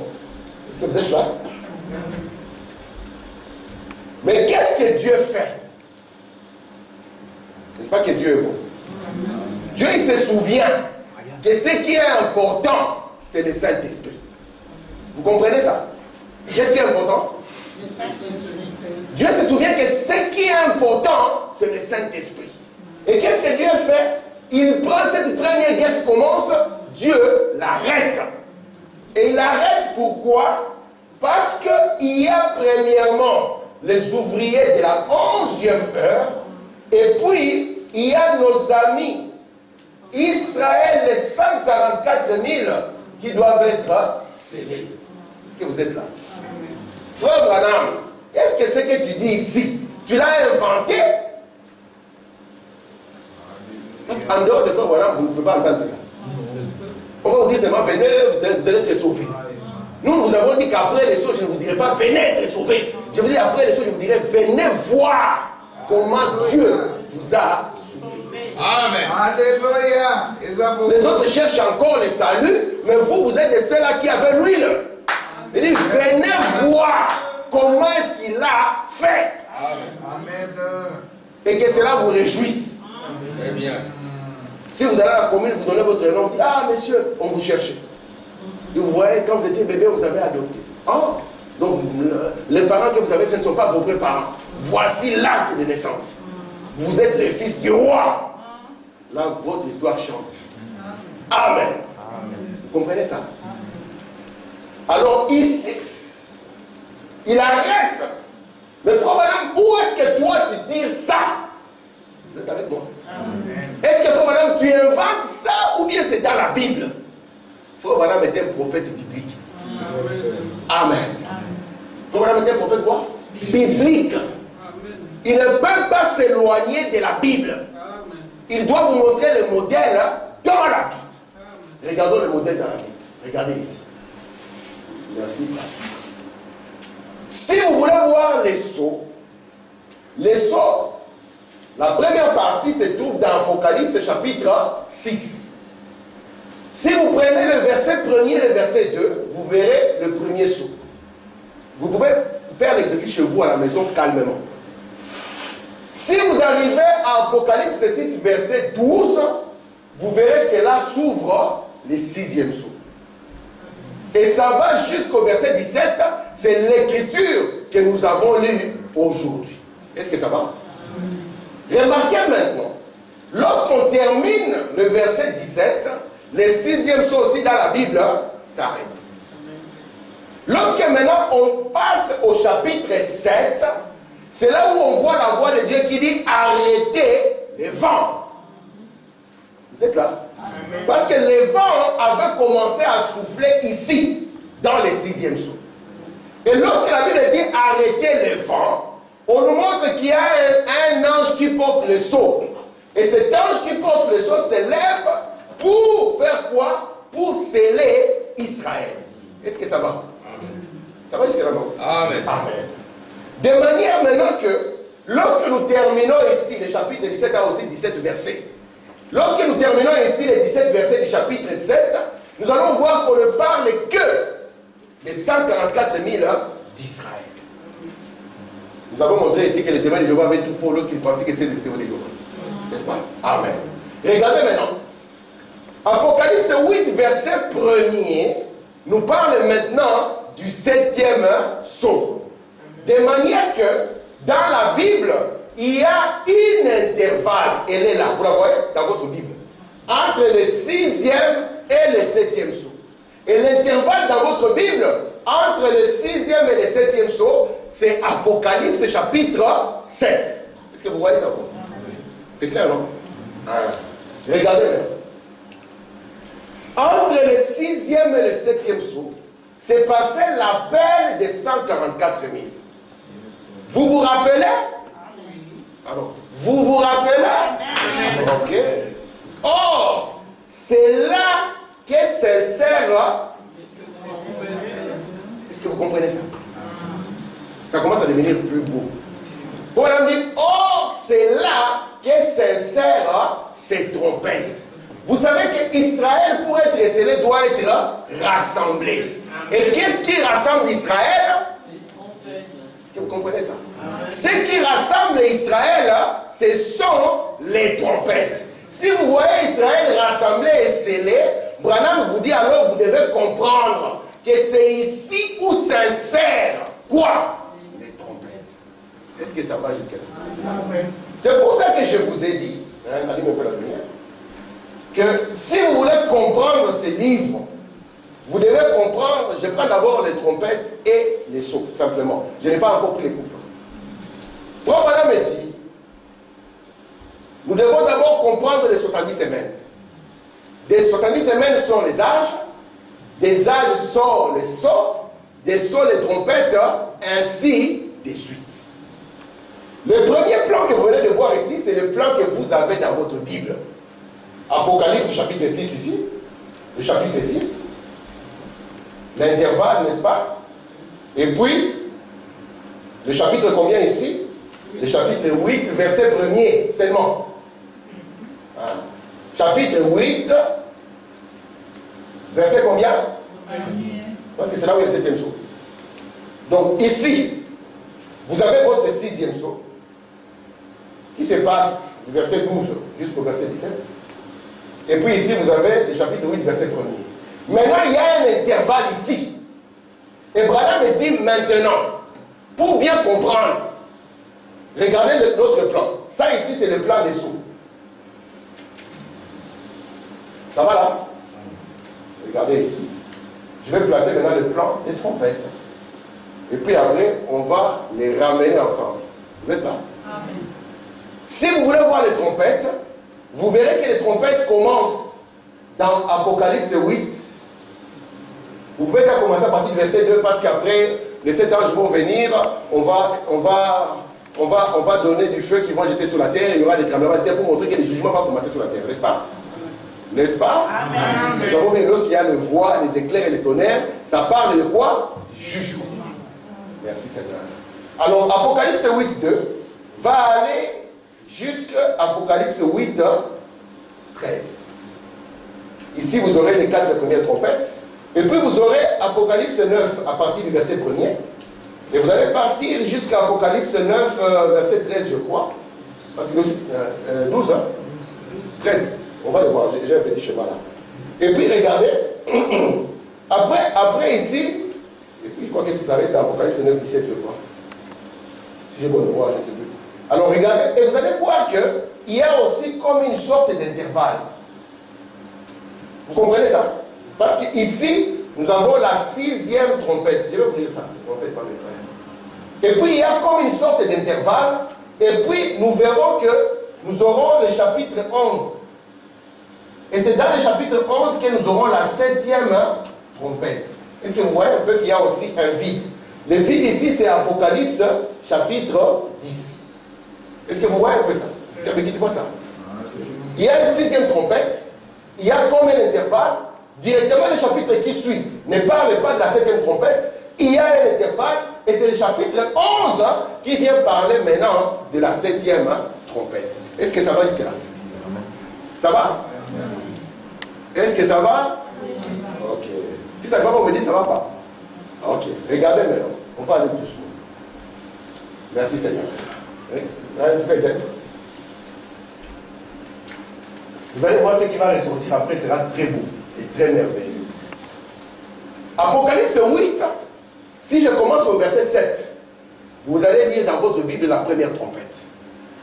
Est-ce que vous êtes là? Mais qu'est-ce que Dieu fait? N'est-ce pas que Dieu est bon? Dieu, il se souvient que ce qui est important, c'est le Saint-Esprit. Vous comprenez ça? Qu'est-ce qui est important? Dieu se souvient que ce qui est important, c'est le Saint-Esprit. Et qu'est-ce que Dieu fait? Il prend cette première guerre qui commence, Dieu l'arrête. Et il l'arrête pourquoi? Parce qu'il y a premièrement les ouvriers de la 11e heure, et puis il y a nos amis Israël, les 144 000 qui doivent être scellés. Est-ce que vous êtes là? Frère Branham, est-ce que ce que tu dis ici, tu l'as inventé? Parce qu'en dehors de Frère Branham, vous ne pouvez pas entendre ça. On va vous dire seulement, venez, vous allez être sauvés. Nous, nous avons dit qu'après les choses, je ne vous dirai pas, venez être sauvés. Je vous dis, après les choses, je vous dirai, venez voir comment Dieu vous a sauvé. Amen. Alléluia. Les autres cherchent encore le salut, mais vous, vous êtes les seuls qui avaient l'huile. Il dit, venez voir comment est-ce qu'il a fait. Amen. Amen. Et que cela vous réjouisse. Très bien. Si vous allez à la commune, vous donnez votre nom, vous dites, ah monsieur, on vous cherchait. Et vous voyez, quand vous étiez bébé, vous avez adopté. Oh, donc les parents que vous avez, ce ne sont pas vos vrais parents. Voici l'acte de naissance. Vous êtes les fils du roi. Là, votre histoire change. Amen. Vous comprenez ça? Alors ici, il arrête. Mais frère madame, où est-ce que toi tu tires ça? Vous êtes avec moi? Est-ce que frère madame, tu inventes ça ou bien c'est dans la Bible? Frère madame était un prophète biblique. Amen. Frère madame était un prophète quoi? Biblique. Il ne peut pas s'éloigner de la Bible. Il doit vous montrer le modèle dans la Bible. Regardons le modèle dans la Bible. Regardez ici. Merci. Si vous voulez voir les sceaux, la première partie se trouve dans Apocalypse chapitre 6. Si vous prenez le verset 1er et le verset 2, vous verrez le premier sceau. Vous pouvez faire l'exercice chez vous à la maison calmement. Si vous arrivez à Apocalypse 6, verset 12, vous verrez que là s'ouvre le 6e sceau. Et ça va jusqu'au verset 17, c'est l'écriture que nous avons lue aujourd'hui. Est-ce que ça va? Remarquez maintenant, lorsqu'on termine le verset 17, le 6e sceau aussi dans la Bible s'arrête. Lorsque maintenant on passe au chapitre 7, c'est là où on voit la voix de Dieu qui dit arrêtez les vents. Vous êtes là? Parce que les vents avaient commencé à souffler ici, dans le 6e sceau. Et lorsque la Bible dit arrêtez les vents, on nous montre qu'il y a un ange qui porte le sceau. Et cet ange qui porte le sceau s'élève pour faire quoi? Pour sceller Israël. Est-ce que ça va? Amen. Ça va jusqu'à là, non? Amen. Amen. De manière maintenant que, lorsque nous terminons ici, le chapitre 17 a aussi 17 versets. Lorsque nous terminons ici les 17 versets du chapitre 7, nous allons voir qu'on ne parle que des 144 000 d'Israël. Nous avons montré ici que les témoins de Jéhovah avaient tout faux lorsqu'ils pensaient que c'était des témoins de Jéhovah. N'est-ce pas? Amen. Regardez maintenant. Apocalypse 8, verset 1er, nous parle maintenant du 7e sceau. De manière que dans la Bible, il y a un intervalle, elle est là, vous la voyez dans votre Bible, entre le 6e et le 7e sceau. Et l'intervalle dans votre Bible entre le 6e et le 7e sceau, c'est Apocalypse chapitre 7. Est-ce que vous voyez ça? C'est clair, non? Regardez bien. Entre le 6e et le 7e sceau, c'est passé l'appel des 144 000. Vous vous rappelez? Alors, vous vous rappelez? Ok. Or, c'est là que s'insère. Est-ce que vous comprenez ça? Ça commence à devenir plus beau. Pour me dire, oh, c'est là que s'insèrent ces trompettes. Vous savez qu'Israël, pour être scellé, doit être rassemblé. Et qu'est-ce qui rassemble Israël? Est-ce que vous comprenez ça? Ce qui rassemble Israël, ce sont les trompettes. Si vous voyez Israël rassemblé et scellé, Branham vous dit alors vous devez comprendre que c'est ici où s'insèrent quoi? Les trompettes. Est-ce que ça va jusqu'à là? C'est pour ça que je vous ai dit, que si vous voulez comprendre ces livres, vous devez comprendre, je prends d'abord les trompettes et les sceaux, simplement. Je n'ai pas encore pris les coupes. Frère Branham dit, nous devons d'abord comprendre les 70 semaines. Des 70 semaines sont les âges, des âges sont les sceaux, des sceaux les trompettes, ainsi de suite. Le premier plan que vous venez de voir ici, c'est le plan que vous avez dans votre Bible. Apocalypse chapitre 6 ici, le chapitre 6, l'intervalle, n'est-ce pas? Et puis, le chapitre combien ici? Le chapitre 8, verset 1er seulement. Chapitre 8, verset combien? Parce que c'est là où il y a le 7e sceau. Donc ici, vous avez votre 6e sceau qui se passe du verset 12 jusqu'au verset 17. Et puis ici, vous avez le chapitre 8, verset 1er. Maintenant, il y a un intervalle ici. Et Branham me dit maintenant, pour bien comprendre, regardez l'autre plan. Ça ici, c'est le plan des sceaux. Ça va là? Regardez ici. Je vais placer maintenant le plan des trompettes. Et puis après, on va les ramener ensemble. Vous êtes là? Amen. Si vous voulez voir les trompettes, vous verrez que les trompettes commencent dans Apocalypse 8. Vous pouvez pas commencer à partir du verset 2 parce qu'après, les 7 anges vont venir, on va donner du feu qui va jeter sur la terre, il y aura des tremblements de terre pour montrer que le jugement va commencer sur la terre, n'est-ce pas? N'est-ce pas? Amen. Nous avons vu lorsqu'il y a le voix, les éclairs et les tonnerres, ça parle de quoi? Du jugement. Merci Seigneur. Alors, Apocalypse 8, 2 va aller jusqu'à Apocalypse 8, 13. Ici, vous aurez les 4 premières trompettes. Et puis, vous aurez Apocalypse 9 à partir du verset 1er. Et vous allez partir jusqu'à Apocalypse 9, verset 13, je crois. Parce que 12, 13. On va le voir, j'ai un petit schéma là. Et puis, regardez. après ici, et puis je crois que ça s'arrête dans Apocalypse 9, 17, je crois. Si j'ai bonne mémoire, je ne sais plus. Alors regardez, et vous allez voir qu'il y a aussi comme une sorte d'intervalle. Vous comprenez ça? Parce qu'ici, nous avons la 6e trompette. Je vais vous lire ça, ne faites pas mes frères. Et puis il y a comme une sorte d'intervalle. Et puis nous verrons que nous aurons le chapitre 11. Et c'est dans le chapitre 11 que nous aurons la 7e trompette. Est-ce que vous voyez un peu qu'il y a aussi un vide? Le vide ici, c'est Apocalypse chapitre 10. Est-ce que vous voyez un peu ça? C'est avec qui tu vois ça? Il y a une 6e trompette. Il y a combien d'intervalles? Directement, le chapitre qui suit ne parle pas de la 7e trompette. Il y a un intervalle et c'est le chapitre 11 qui vient parler maintenant de la 7e trompette. Est-ce que ça va jusque-là? Ça va? Est-ce que ça va? Ok. Si ça ne va pas, on me dit ça ne va pas. Ok. Regardez maintenant. On va aller doucement. Merci Seigneur. Oui? Vous allez voir ce qui va ressortir après sera très beau et très merveilleux. Apocalypse 8, si je commence au verset 7, vous allez lire dans votre Bible la première trompette.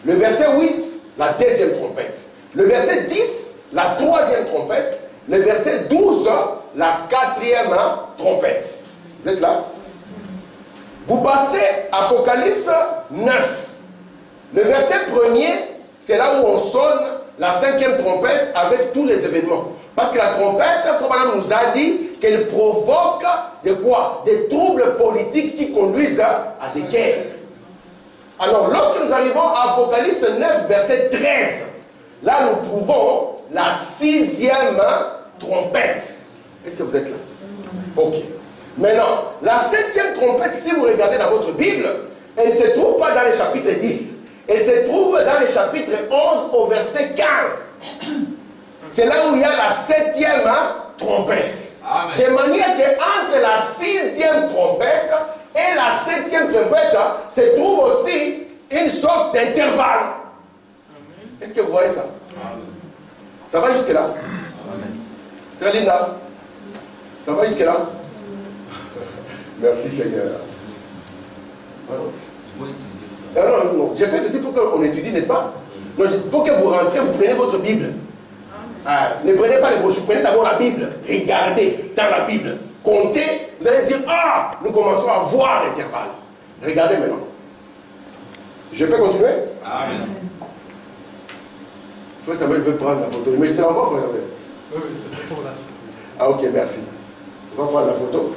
Le verset 8, la 2e trompette. Le verset 10, la 3e trompette. Le verset 12, la 4e trompette. Vous êtes là? Vous passez Apocalypse 9. Le verset 1er, c'est là où on sonne la 5e trompette avec tous les événements. Parce que la trompette, Frère nous a dit qu'elle provoque de quoi? Des troubles politiques qui conduisent à des guerres. Alors, lorsque nous arrivons à Apocalypse 9, verset 13, là nous trouvons la 6e trompette. Est-ce que vous êtes là? Ok. Maintenant, la 7e trompette, si vous regardez dans votre Bible, elle ne se trouve pas dans le chapitre 10. Elle se trouve dans le chapitre 11 au verset 15. C'est là où il y a la 7e trompette. Amen. De manière qu'entre la 6e trompette et la 7e trompette se trouve aussi une sorte d'intervalle. Est-ce que vous voyez ça? Amen. Ça va jusque là? C'est Linda? Ça va jusque là? Merci Seigneur. Pardon? Non. J'ai fait ceci pour qu'on étudie, n'est-ce pas? Non, pour que vous rentrez, vous prenez votre Bible. Ne prenez pas les brochures, prenez d'abord la Bible. Regardez dans la Bible. Comptez, vous allez dire, ah, nous commençons à voir l'intervalle. Regardez maintenant. Je peux continuer? Amen. Frère Samuel veut prendre la photo. Mais je te l'envoie, Frère Samuel. Oui, c'est pour là. Ah ok, merci. On va prendre la photo.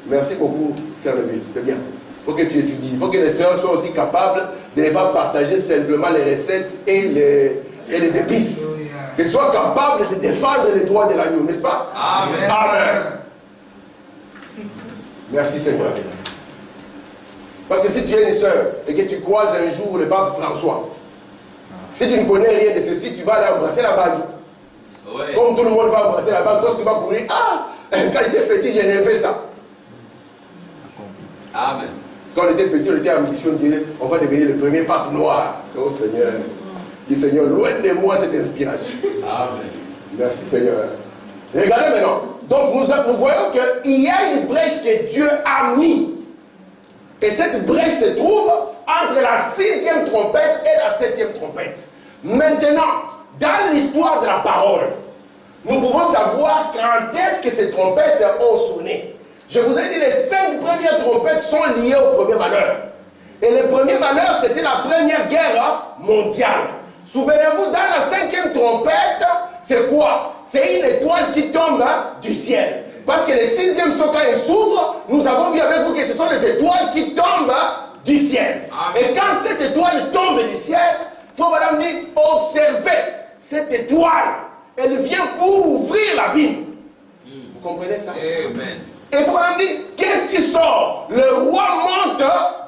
Merci beaucoup, Sœur Leville, c'est bien. Il faut que tu étudies. Il faut que les sœurs soient aussi capables de ne pas partager simplement les recettes et les épices. Qu'elles soient capables de défendre les droits de l'agneau, n'est-ce pas? Amen. Amen. Merci Seigneur. Parce que si tu es une sœur et que tu croises un jour le pape François, si tu ne connais rien de ceci, tu vas aller embrasser la bague. Ouais. Comme tout le monde va embrasser la bague, toi tu vas courir. Ah, quand j'étais petit, j'ai rêvé ça. Amen. Quand on était petit, on était en mission de dire on va devenir le premier pape noir. Oh Seigneur. Dis Seigneur, loin de moi cette inspiration. Amen. Merci Seigneur. Regardez maintenant. Donc nous voyons qu'il y a une brèche que Dieu a mis. Et cette brèche se trouve entre la 6e trompette et la 7e trompette. Maintenant, dans l'histoire de la parole, nous pouvons savoir quand est-ce que ces trompettes ont sonné. Je vous ai dit, les 5 premières trompettes sont liées au premier malheur. Et le premier malheur, c'était la première guerre mondiale. Souvenez-vous, dans la 5e trompette, c'est quoi? C'est une étoile qui tombe du ciel. Parce que le 6e saut, quand il s'ouvre, nous avons vu avec vous que ce sont les étoiles qui tombent du ciel. Amen. Et quand cette étoile tombe du ciel, il faut madame dire, observez cette étoile. Elle vient pour ouvrir l'abîme. Vous comprenez ça? Amen. Et il faut madame dire, qu'est-ce qui sort? Le roi monte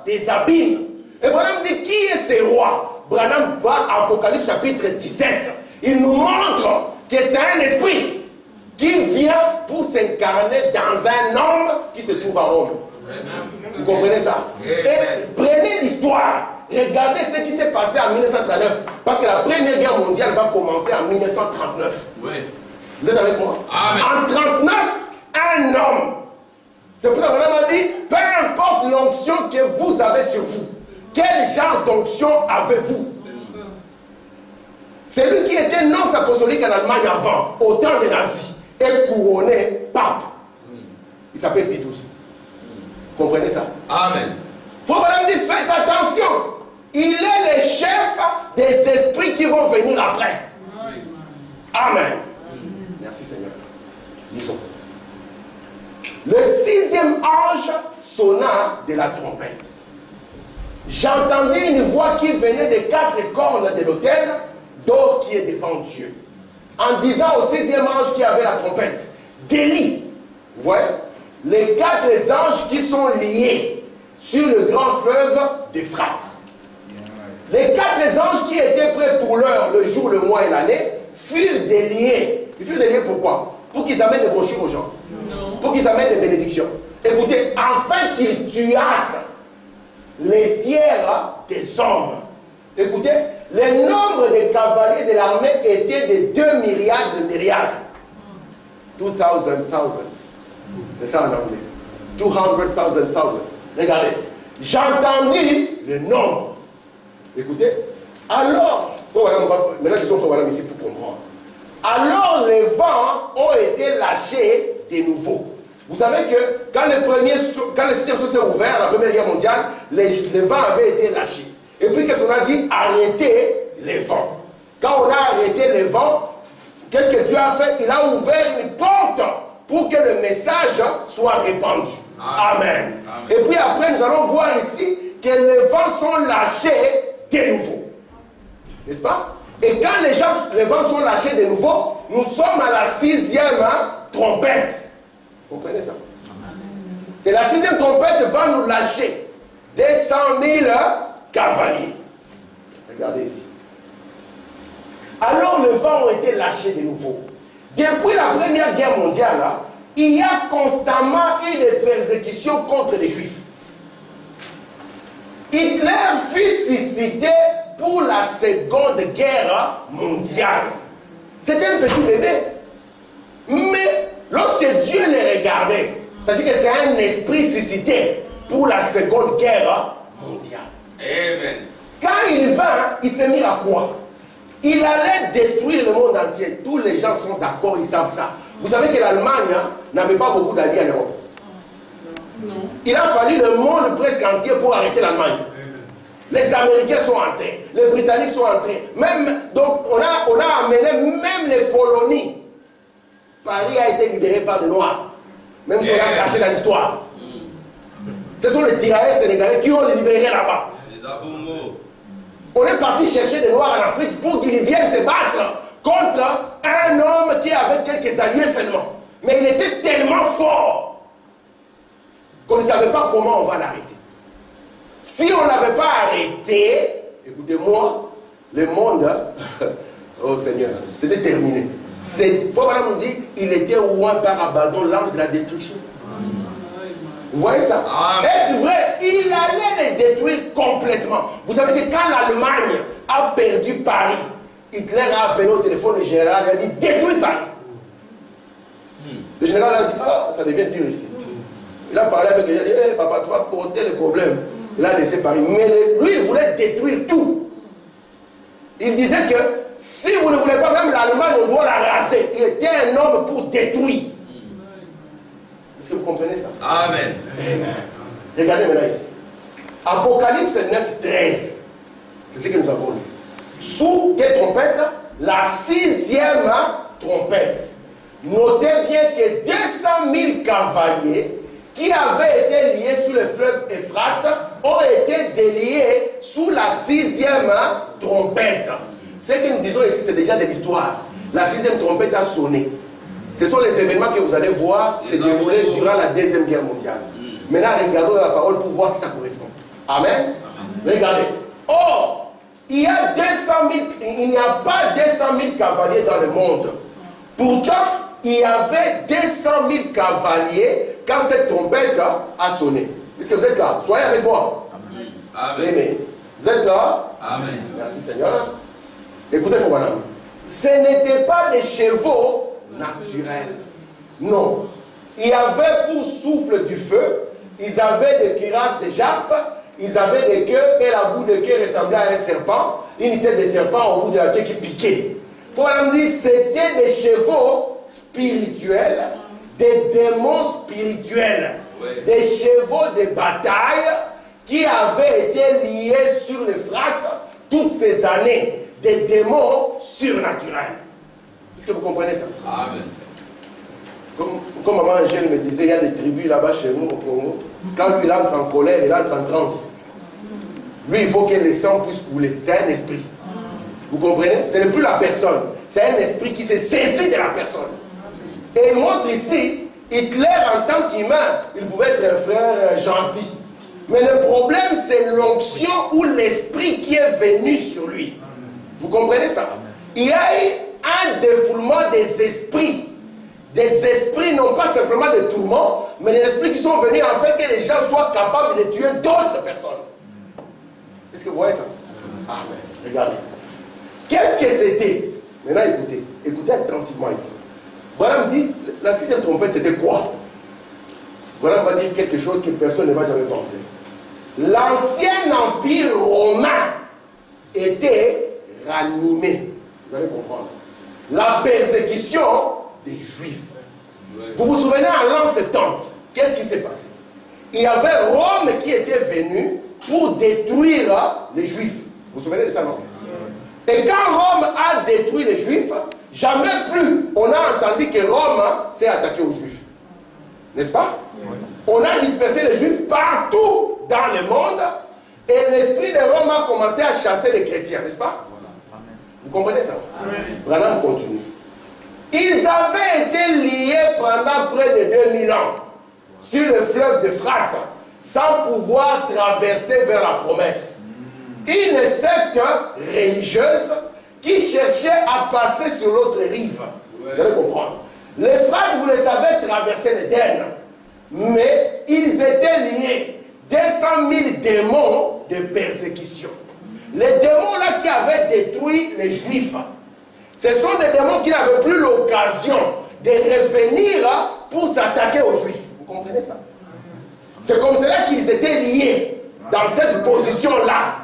des abîmes. Et madame dit, qui est ce roi? Branham va à Apocalypse chapitre 17. Il nous montre que c'est un esprit qui vient pour s'incarner dans un homme qui se trouve à Rome. Vous comprenez ça? Et prenez l'histoire. Regardez ce qui s'est passé en 1939. Parce que la première guerre mondiale va commencer en 1939. Oui. Vous êtes avec moi? Amen. En 1939, un homme. C'est pour ça qu'on a dit, peu importe l'onction que vous avez sur vous, quel genre d'onction avez-vous? C'est lui qui était nonce apostolique en Allemagne avant, au temps des nazis, et couronné pape. Il s'appelle Pie XII. Vous comprenez ça? Amen. Faut vraiment dire, faites attention. Il est le chef des esprits qui vont venir après. Amen. Merci Seigneur. Lisons. Le 6e ange sonna de la trompette. J'entendis une voix qui venait des 4 cornes de l'autel d'or qui est devant Dieu, en disant au 6e ange qui avait la trompette, délie. Vous voyez, les 4 anges qui sont liés sur le grand fleuve d'Euphrate. Les 4 anges qui étaient prêts pour l'heure, le jour, le mois et l'année, furent déliés. Ils furent déliés pourquoi? Pour qu'ils amènent des brochures aux gens. Non. Pour qu'ils amènent des bénédictions. Écoutez, afin qu'ils tuassent les tiers des hommes. Écoutez, le nombre de cavaliers de l'armée était de 2 myriades de myriades. 2,000. C'est ça en anglais. 200,000. Regardez. J'entendis le nombre. Écoutez. Alors, maintenant ils sont ici pour comprendre. Alors les vents ont été lâchés de nouveau. Vous savez que quand le sixième saut s'est ouvert, la Première Guerre mondiale, les vents avaient été lâchés. Et puis qu'est-ce qu'on a dit? Arrêtez les vents. Quand on a arrêté les vents, qu'est-ce que Dieu a fait? Il a ouvert une porte pour que le message soit répandu. Amen. Amen. Et puis après, nous allons voir ici que les vents sont lâchés de nouveau. N'est-ce pas? Et quand les vents sont lâchés de nouveau, nous sommes à la sixième trompette. Vous comprenez ça? Et la sixième trompette va nous lâcher des 100 000 cavaliers. Regardez ici. Alors les vents ont été lâchés de nouveau. Depuis la Première Guerre mondiale, il y a constamment eu des persécutions contre les Juifs. Hitler fut suscité pour la Seconde Guerre mondiale. C'était un petit bébé. Mais lorsque Dieu les regardait, sachez que c'est un esprit suscité pour la Seconde Guerre mondiale. Amen. Quand il vint, il s'est mis à quoi? Il allait détruire le monde entier. Tous les gens sont d'accord, ils savent ça. Vous savez que l'Allemagne n'avait pas beaucoup d'alliés en Europe. Non. Il a fallu le monde presque entier pour arrêter l'Allemagne. Les Américains sont entrés, les Britanniques sont entrés. Donc on a amené même les colonies. Paris a été libéré par des Noirs. Même si on a caché dans l'histoire. Ce sont les tirailleurs sénégalais qui ont libéré là-bas. Les Abongos. On est parti chercher des Noirs en Afrique pour qu'ils viennent se battre contre un homme qui avait quelques alliés seulement. Mais il était tellement fort qu'on ne savait pas comment on va l'arrêter. Si on ne l'avait pas arrêté, écoutez-moi, le monde, oh Seigneur, c'était terminé. Faut nous dire, il était loin par abandon, l'ange de la destruction. Vous voyez ça? Est-ce vrai? Il allait les détruire complètement. Vous savez que quand l'Allemagne a perdu Paris, Hitler a appelé au téléphone le général, il a dit détruis Paris. Le général a dit ça devient dur ici. Il a parlé avec lui, il a dit hey, papa, tu vas porter le problème. Il a laissé Paris. Mais lui, il voulait détruire tout. Il disait que si vous ne voulez pas, même l'Allemagne, on doit la raser. Il était un homme pour détruire. Est-ce que vous comprenez ça? Amen. Amen. Regardez maintenant ici. Apocalypse 9, 13. C'est ce que nous avons lu. Sous quelle trompette? La sixième trompette. Notez bien que 200 000 cavaliers qui avaient été liés sous le fleuve Euphrate ont été déliés sous la sixième trompette. Ce que nous disons ici, c'est déjà de l'histoire. La sixième trompette a sonné. Ce sont les événements que vous allez voir se dérouler durant la Deuxième Guerre mondiale. Maintenant, regardons la parole pour voir si ça correspond. Amen. Regardez. Or, il n'y a pas 200 000 cavaliers dans le monde. Pourtant, il y avait 200 000 cavaliers quand cette trompette a sonné. Est-ce que vous êtes là? Soyez avec moi. Amen. Amen. Vous êtes là? Amen. Merci Seigneur. Écoutez, madame. Ce n'était pas des chevaux naturels. Non. Il y avait pour souffle du feu, ils avaient des cuirasses de jaspe, ils avaient des queues et la bout de queue ressemblait à un serpent, une tête de serpent au bout de la queue qui piquait. Pour me dire, c'était des chevaux spirituels, des démons spirituels, des chevaux de bataille qui avaient été liés sur l'Euphrate toutes ces années, des démons surnaturels. Est-ce que vous comprenez ça? Amen. Comme maman Angèle me disait, il y a des tribus là-bas chez nous au Congo. Quand lui il entre en colère, il entre en transe. Lui, il faut que le sang puisse couler. C'est un esprit. Vous comprenez? Ce n'est plus la personne. C'est un esprit qui s'est saisi de la personne. Et il montre ici, Hitler en tant qu'humain, il pouvait être un frère gentil. Mais le problème, c'est l'onction ou l'esprit qui est venu sur lui. Vous comprenez ça? Il y a eu un défoulement des esprits. Des esprits, non pas simplement de tourment, mais des esprits qui sont venus en fait que les gens soient capables de tuer d'autres personnes. Est-ce que vous voyez ça? Amen. Regardez. Qu'est-ce que c'était? Maintenant, écoutez. Écoutez attentivement ici. Voilà, me dit, la sixième trompette, c'était quoi? Voilà, on va dire quelque chose que personne ne va jamais penser. L'ancien empire romain était ranimé. Vous allez comprendre. La persécution des Juifs. Vous vous souvenez, en l'an 70, qu'est-ce qui s'est passé? Il y avait Rome qui était venu pour détruire les Juifs. Vous vous souvenez de ça, non? Et quand Rome a détruit les Juifs, jamais plus on a entendu que Rome s'est attaqué aux Juifs. N'est-ce pas? On a dispersé les Juifs partout dans le monde et l'esprit de Rome a commencé à chasser les chrétiens, n'est-ce pas? Vous comprenez ça? Branham continue. Ils avaient été liés pendant près de 2000 ans sur le fleuve de Frate sans pouvoir traverser vers la promesse. Une secte religieuse qui cherchait à passer sur l'autre rive. Vous allez comprendre. Les Frates, vous le savez, traversaient l'Éden. Mais ils étaient liés. 200 000 démons de persécution. Les démons là qui avaient détruit les Juifs, ce sont des démons qui n'avaient plus l'occasion de revenir pour s'attaquer aux Juifs. Vous comprenez ça? C'est comme cela qu'ils étaient liés dans cette position-là.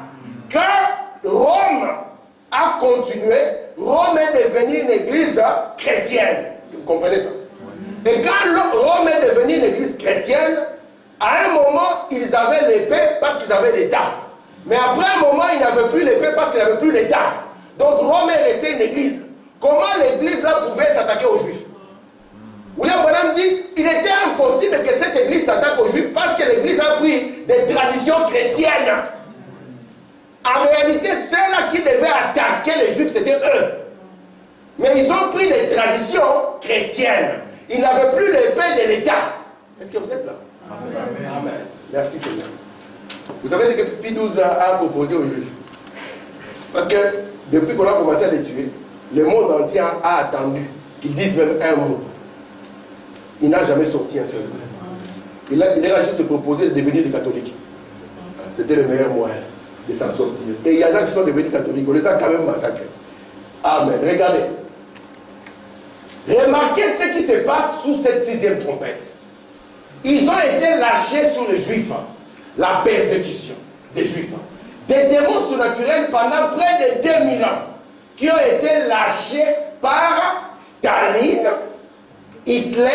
Quand Rome a continué, Rome est devenue une église chrétienne. Vous comprenez ça? Et quand Rome est devenue une église chrétienne, à un moment, ils avaient l'épée parce qu'ils avaient l'État. Mais après un moment, ils n'avaient plus l'épée parce qu'ils n'avaient plus l'État. Donc Rome est restée une église. Comment l'église là pouvait s'attaquer aux Juifs? William Branham dit il était impossible que cette église s'attaque aux Juifs parce que l'église a pris des traditions chrétiennes. En réalité, ceux-là qui devaient attaquer les Juifs, c'était eux. Mais ils ont pris des traditions chrétiennes. Ils n'avaient plus l'épée de l'État. Est-ce que vous êtes là? Amen. Amen. Merci Seigneur. Vous savez ce que Pie XII a proposé aux Juifs? Parce que depuis qu'on a commencé à les tuer, le monde entier a attendu qu'ils disent même un mot. Il n'a jamais sorti un seul mot. Il a juste proposé de devenir des catholiques. C'était le meilleur moyen de s'en sortir. Et il y en a qui sont devenus catholiques. On les a quand même massacrés. Amen. Regardez. Remarquez ce qui se passe sous cette 6e trompette. Ils ont été lâchés sur les Juifs. La persécution des Juifs. Des démons surnaturels pendant près de 2000 ans qui ont été lâchés par Staline, Hitler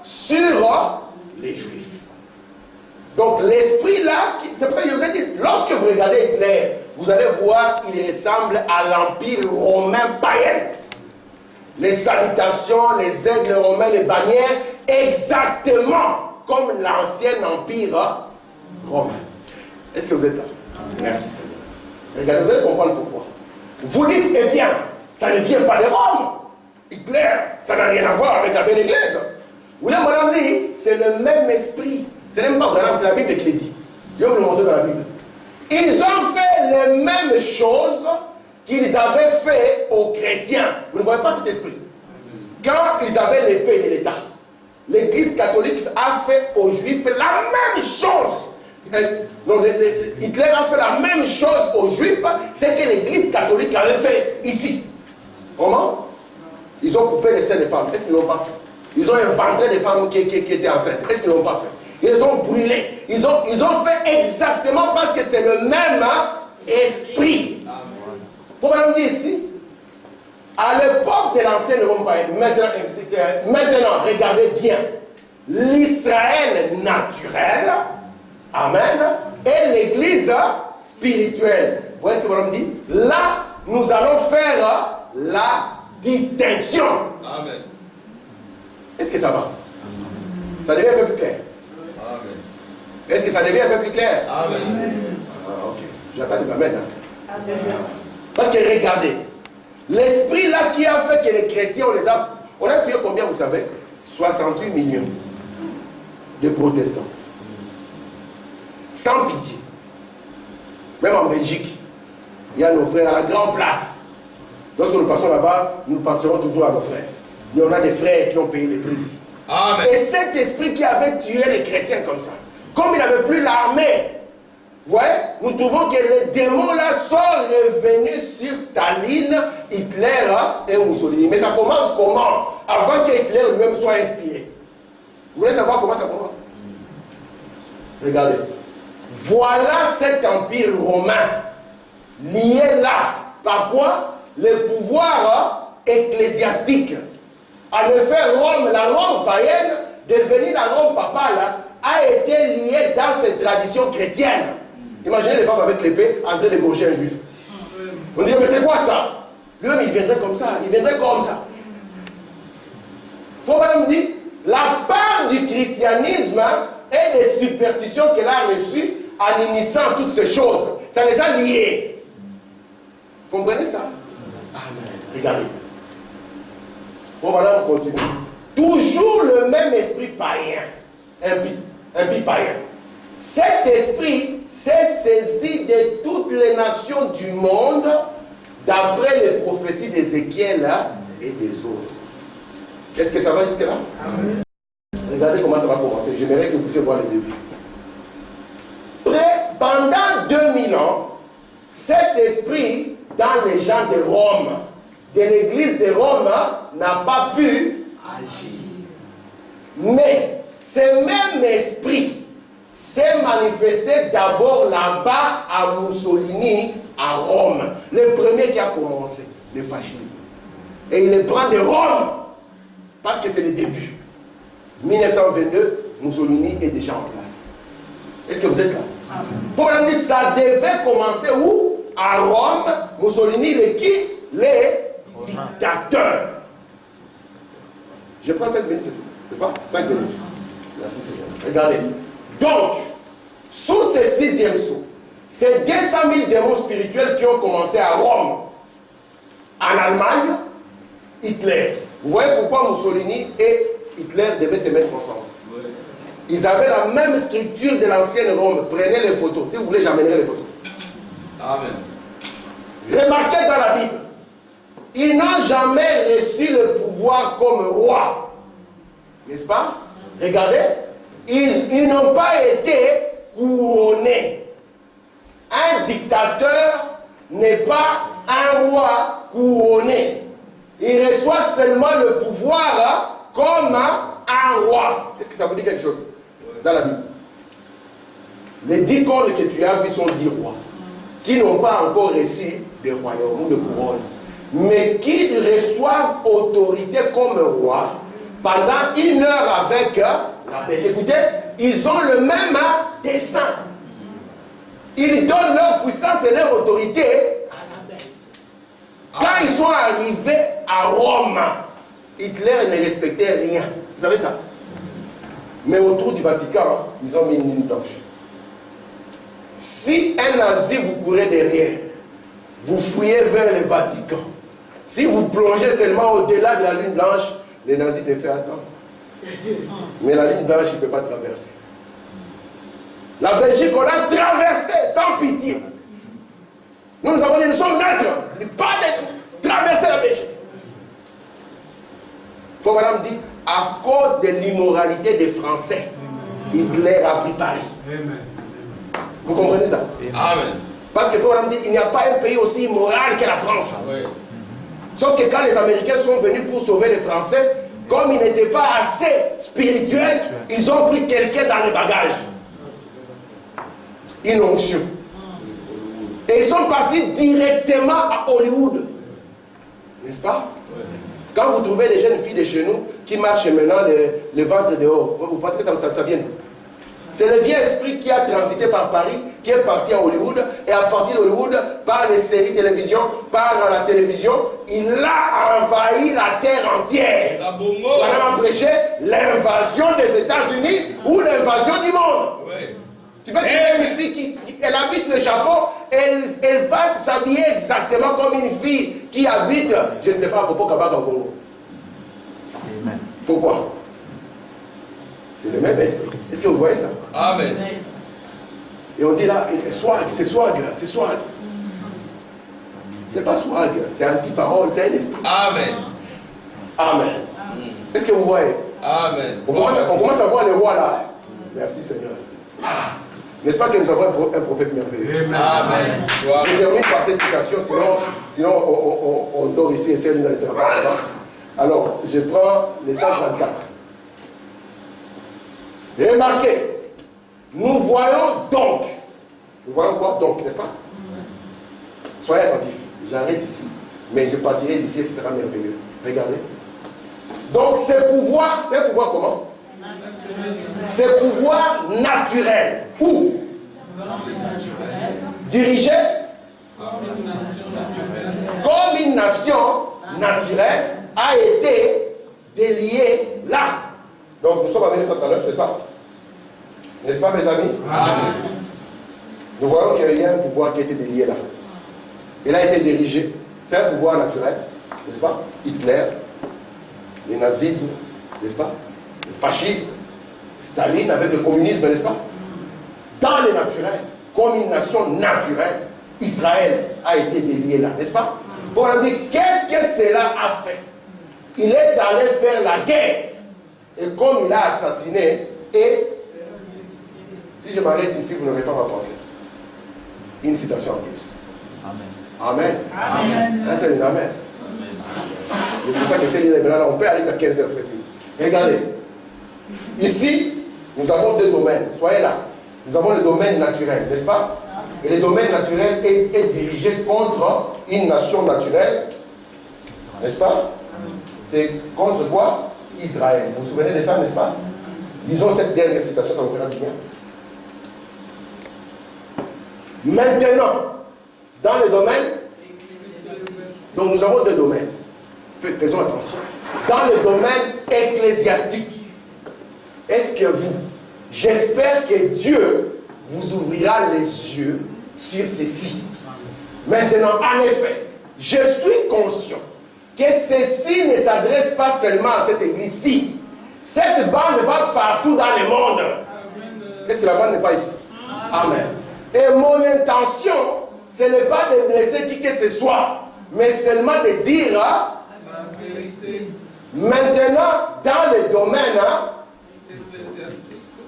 sur les Juifs. Donc l'esprit là, c'est pour ça que je vous ai dit, lorsque vous regardez Hitler, vous allez voir qu'il ressemble à l'empire romain païen. Les salutations, les aigles romains, les bannières, exactement comme l'ancien empire romain. Est-ce que vous êtes là? Merci Seigneur. Regardez, vous allez comprendre pourquoi. Vous dites, eh bien, ça ne vient pas de Rome. Hitler, ça n'a rien à voir avec la belle église. William Branham dit, c'est le même esprit. Ce n'est même pas Branham, c'est la Bible qui le dit. Je vais vous le montrer dans la Bible. Ils ont fait les mêmes choses qu'ils avaient fait aux chrétiens. Vous ne voyez pas cet esprit? Quand ils avaient l'épée de l'État, l'église catholique a fait aux Juifs la même chose. Hitler a fait la même chose aux Juifs, c'est que l'église catholique avait fait ici. Comment? Ils ont coupé les seins des femmes. Est-ce qu'ils ne l'ont pas fait? Ils ont inventé des femmes qui étaient enceintes. Est-ce qu'ils ne l'ont pas fait? Ils les ont brûlés. Ils ont fait exactement parce que c'est le même esprit. Il faut vraiment dire ici, à l'époque de l'ancienne Rome païenne, maintenant, regardez bien, l'Israël naturel, amen, et l'église spirituelle. Vous voyez ce que l'homme dit? Là, nous allons faire la distinction. Amen. Est-ce que ça va? Ça devient un peu plus clair. Amen. Est-ce que ça devient un peu plus clair? Amen. Ah, ok. J'attends les amens. Hein? Amen. Parce que regardez, l'esprit là qui a fait que les chrétiens, on a tué combien, vous savez? 68 millions de protestants. Sans pitié. Même en Belgique, il y a nos frères à la grande place. Lorsque nous passons là-bas, nous penserons toujours à nos frères. Mais on a des frères qui ont payé les prix. Amen. Et cet esprit qui avait tué les chrétiens comme ça, comme il n'avait plus l'armée, vous voyez, nous trouvons que les démons là sont revenus sur Staline, Hitler et Mussolini. Mais ça commence comment? Avant que Hitler lui-même soit inspiré. Vous voulez savoir comment ça commence? Regardez. Voilà cet empire romain lié là. Par quoi? Le pouvoir ecclésiastique. En effet, Rome, la Rome païenne, devenue la Rome papale, a été liée dans ses traditions chrétiennes. Imaginez les papes avec l'épée en train d'égorger un juif. On dit, mais c'est quoi ça? Lui-même, il viendrait comme ça. Il viendrait comme ça. Faut même dire, la part du christianisme et des superstitions qu'elle a reçues en initiant toutes ces choses, ça les a liées. Vous comprenez ça? Amen. Regardez. Faut maintenant continuer. Toujours le même esprit païen, impie païen. Cet esprit s'est saisi de toutes les nations du monde d'après les prophéties d'Ézéchiel et des autres. Est-ce que ça va jusque-là? Regardez comment ça va commencer. J'aimerais que vous puissiez voir le début. Pendant 2000 ans, cet esprit dans les gens de Rome, de l'église de Rome, n'a pas pu agir. Mais ce même esprit s'est manifesté d'abord là-bas à Mussolini, à Rome. Le premier qui a commencé le fascisme. Et il le prend de Rome, parce que c'est le début. 1922, Mussolini est déjà en place. Est-ce que vous êtes là? Il faut dire, ça devait commencer où? À Rome. Mussolini, le qui? Les dictateurs. Je prends 5 minutes, c'est tout. N'est-ce pas? 5 minutes. Merci Seigneur. Regardez. Donc, sous ce 6e sceau, c'est 200 000 démons spirituels qui ont commencé à Rome. En Allemagne, Hitler. Vous voyez pourquoi Mussolini et Hitler devaient se mettre ensemble. Ils avaient la même structure de l'ancienne Rome. Prenez les photos. Si vous voulez, j'amènerai les photos. Amen. Remarquez dans la Bible, ils n'ont jamais reçu le pouvoir comme roi. N'est-ce pas? Regardez, ils n'ont pas été couronnés. Un dictateur n'est pas un roi couronné. Il reçoit seulement le pouvoir comme un roi. Est-ce que ça vous dit quelque chose? Dans la Bible. Les 10 cornes que tu as vus sont 10 rois qui n'ont pas encore reçu de royaume ou de couronne, mais qui reçoivent autorité comme roi pendant 1 heure avec la bête. Écoutez, ils ont le même dessein. Ils donnent leur puissance et leur autorité à la bête. Quand ils sont arrivés à Rome, Hitler ne respectait rien. Vous savez ça? Mais autour du Vatican, ils ont mis une ligne blanche. Si un nazi vous courez derrière, vous fouillez vers le Vatican. Si vous plongez seulement au-delà de la ligne blanche, les nazis te font attendre. Mais la ligne blanche, il ne peut pas traverser. La Belgique, on a traversé sans pitié. Nous avons dit, nous sommes maîtres. Pas de traverser la Belgique. Il faut madame dire, à cause de l'immoralité des Français, Hitler a pris Paris. Amen. Vous comprenez ça? Amen. Parce que madame dit, il n'y a pas un pays aussi immoral que la France. Oui. Sauf que quand les Américains sont venus pour sauver les Français, comme ils n'étaient pas assez spirituels, ils ont pris quelqu'un dans les bagages. Une onction. Et ils sont partis directement à Hollywood. N'est-ce pas? Oui. Quand vous trouvez des jeunes filles de chez nous qui marchent maintenant le ventre dehors, vous pensez que ça vient? C'est le vieux esprit qui a transité par Paris, qui est parti à Hollywood, et à partir d'Hollywood, par les séries télévision, par la télévision, il a envahi la terre entière. On a prêché l'invasion des États-Unis ou l'invasion du monde. Oui. Tu peux trouver une fille elle habite le Japon, elle va s'habiller exactement comme une fille qui habite, je ne sais pas, à Kabaka au Congo. Amen. Pourquoi? C'est le même esprit. Est-ce que vous voyez ça? Amen. Et on dit là, swag, c'est swag, c'est swag. C'est pas swag, c'est anti-parole, c'est un esprit. Amen. Amen. Est-ce que vous voyez? Amen. On commence à voir les rois là. Merci Seigneur. N'est-ce pas que nous avons un prophète merveilleux? Amen. Je termine par cette citation, sinon on dort ici et c'est l'une ne sera pas contente. Alors, je prends les 134. Remarquez, nous voyons donc. Nous voyons quoi donc, n'est-ce pas? Soyez attentifs. J'arrête ici. Mais je partirai d'ici et ce sera merveilleux. Regardez. Donc c'est pouvoir comment? C'est pouvoir naturel. Où? Dirigé comme une nation naturelle a été déliée là. Donc nous sommes à 1939, n'est-ce pas? N'est-ce pas, mes amis? Amen. Nous voyons qu'il y a un pouvoir qui a été délié là. Il a été dirigé. C'est un pouvoir naturel, n'est-ce pas? Hitler, le nazisme, n'est-ce pas? Le fascisme, Staline avec le communisme, n'est-ce pas? Dans le naturel, comme une nation naturelle, Israël a été délié là, n'est-ce pas? Voilà, mais qu'est-ce que cela a fait? Il est allé faire la guerre. Et comme il a assassiné, et si je m'arrête ici, vous n'aurez pas ma pensée. Une citation en plus. Amen. Amen. C'est une amen. C'est pour ça que c'est là, on peut aller à 15 heures, frère. Regardez. Ici, nous avons deux domaines. Soyez là. Nous avons le domaine naturel, n'est-ce pas? Et le domaine naturel est dirigé contre une nation naturelle, n'est-ce pas? C'est contre quoi? Israël. Vous vous souvenez de ça, n'est-ce pas? Disons cette dernière citation, ça vous fera du bien. Maintenant, dans le domaine, donc nous avons deux domaines. Faisons attention. Dans le domaine ecclésiastique, est-ce que vous, j'espère que Dieu vous ouvrira les yeux sur ceci. Maintenant, en effet, je suis conscient que ceci ne s'adresse pas seulement à cette église-ci. Cette bande va partout dans le monde. Est-ce que la bande n'est pas ici? Amen. Et mon intention, ce n'est pas de blesser qui que ce soit, mais seulement de dire la vérité. Maintenant, dans le domaine,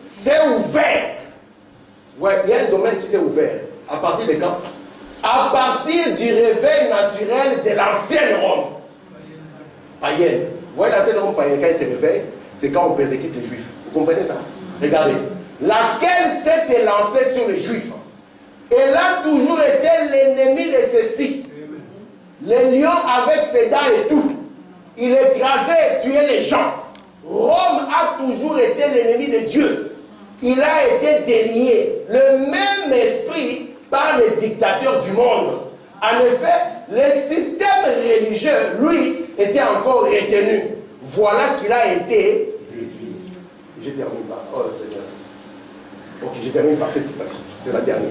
c'est ouvert. Ouais, il y a un domaine qui s'est ouvert. À partir de quand? À partir du réveil naturel de l'ancienne Rome. Païenne. Vous voyez, l'ancienne Rome païenne, quand il se réveille, c'est quand on persécute les Juifs. Vous comprenez ça? Regardez. Laquelle s'était lancée sur les Juifs. Elle a toujours été l'ennemi de ceux-ci. Les lions avec ses dents et tout. Il écrasait et tuait les gens. Rome a toujours été l'ennemi de Dieu. Il a été dénié. Le même esprit par les dictateurs du monde. En effet, le système religieux, lui, était encore retenu. Voilà qu'il a été dénié. Je termine par. Oh, Seigneur. Ok, je termine par cette citation. C'est la dernière.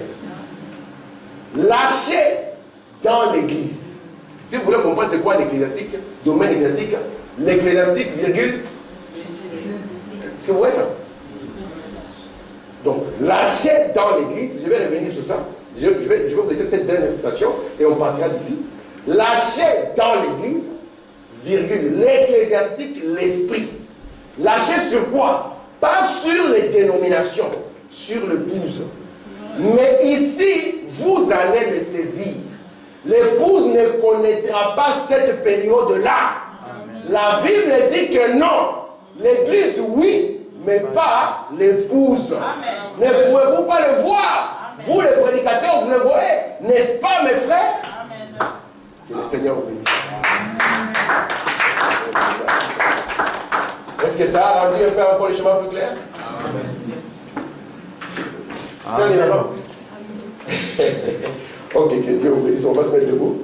Lâché dans l'église. Si vous voulez comprendre c'est quoi l'ecclésiastique, domaine ecclésiastique, l'ecclésiastique, virgule. Est-ce que vous voyez ça? Donc, lâché dans l'église, je vais revenir sur ça. Je vais vous laisser cette dernière citation et on partira d'ici. Lâché dans l'église, virgule, l'ecclésiastique, l'esprit. Lâché sur quoi? Pas sur les dénominations, sur l'épouse. Mais ici, vous allez le saisir. L'épouse ne connaîtra pas cette période-là. La Bible dit que non. L'église, oui, mais pas l'épouse. Ne pouvez-vous pas le voir? Vous, les prédicateurs, vous le voyez. N'est-ce pas, mes frères? Que le Seigneur vous bénisse. Est-ce que ça a rendu un peu encore les chemins plus clairs? C'est un événement. Ok, que Dieu vous bénisse. On va se mettre debout.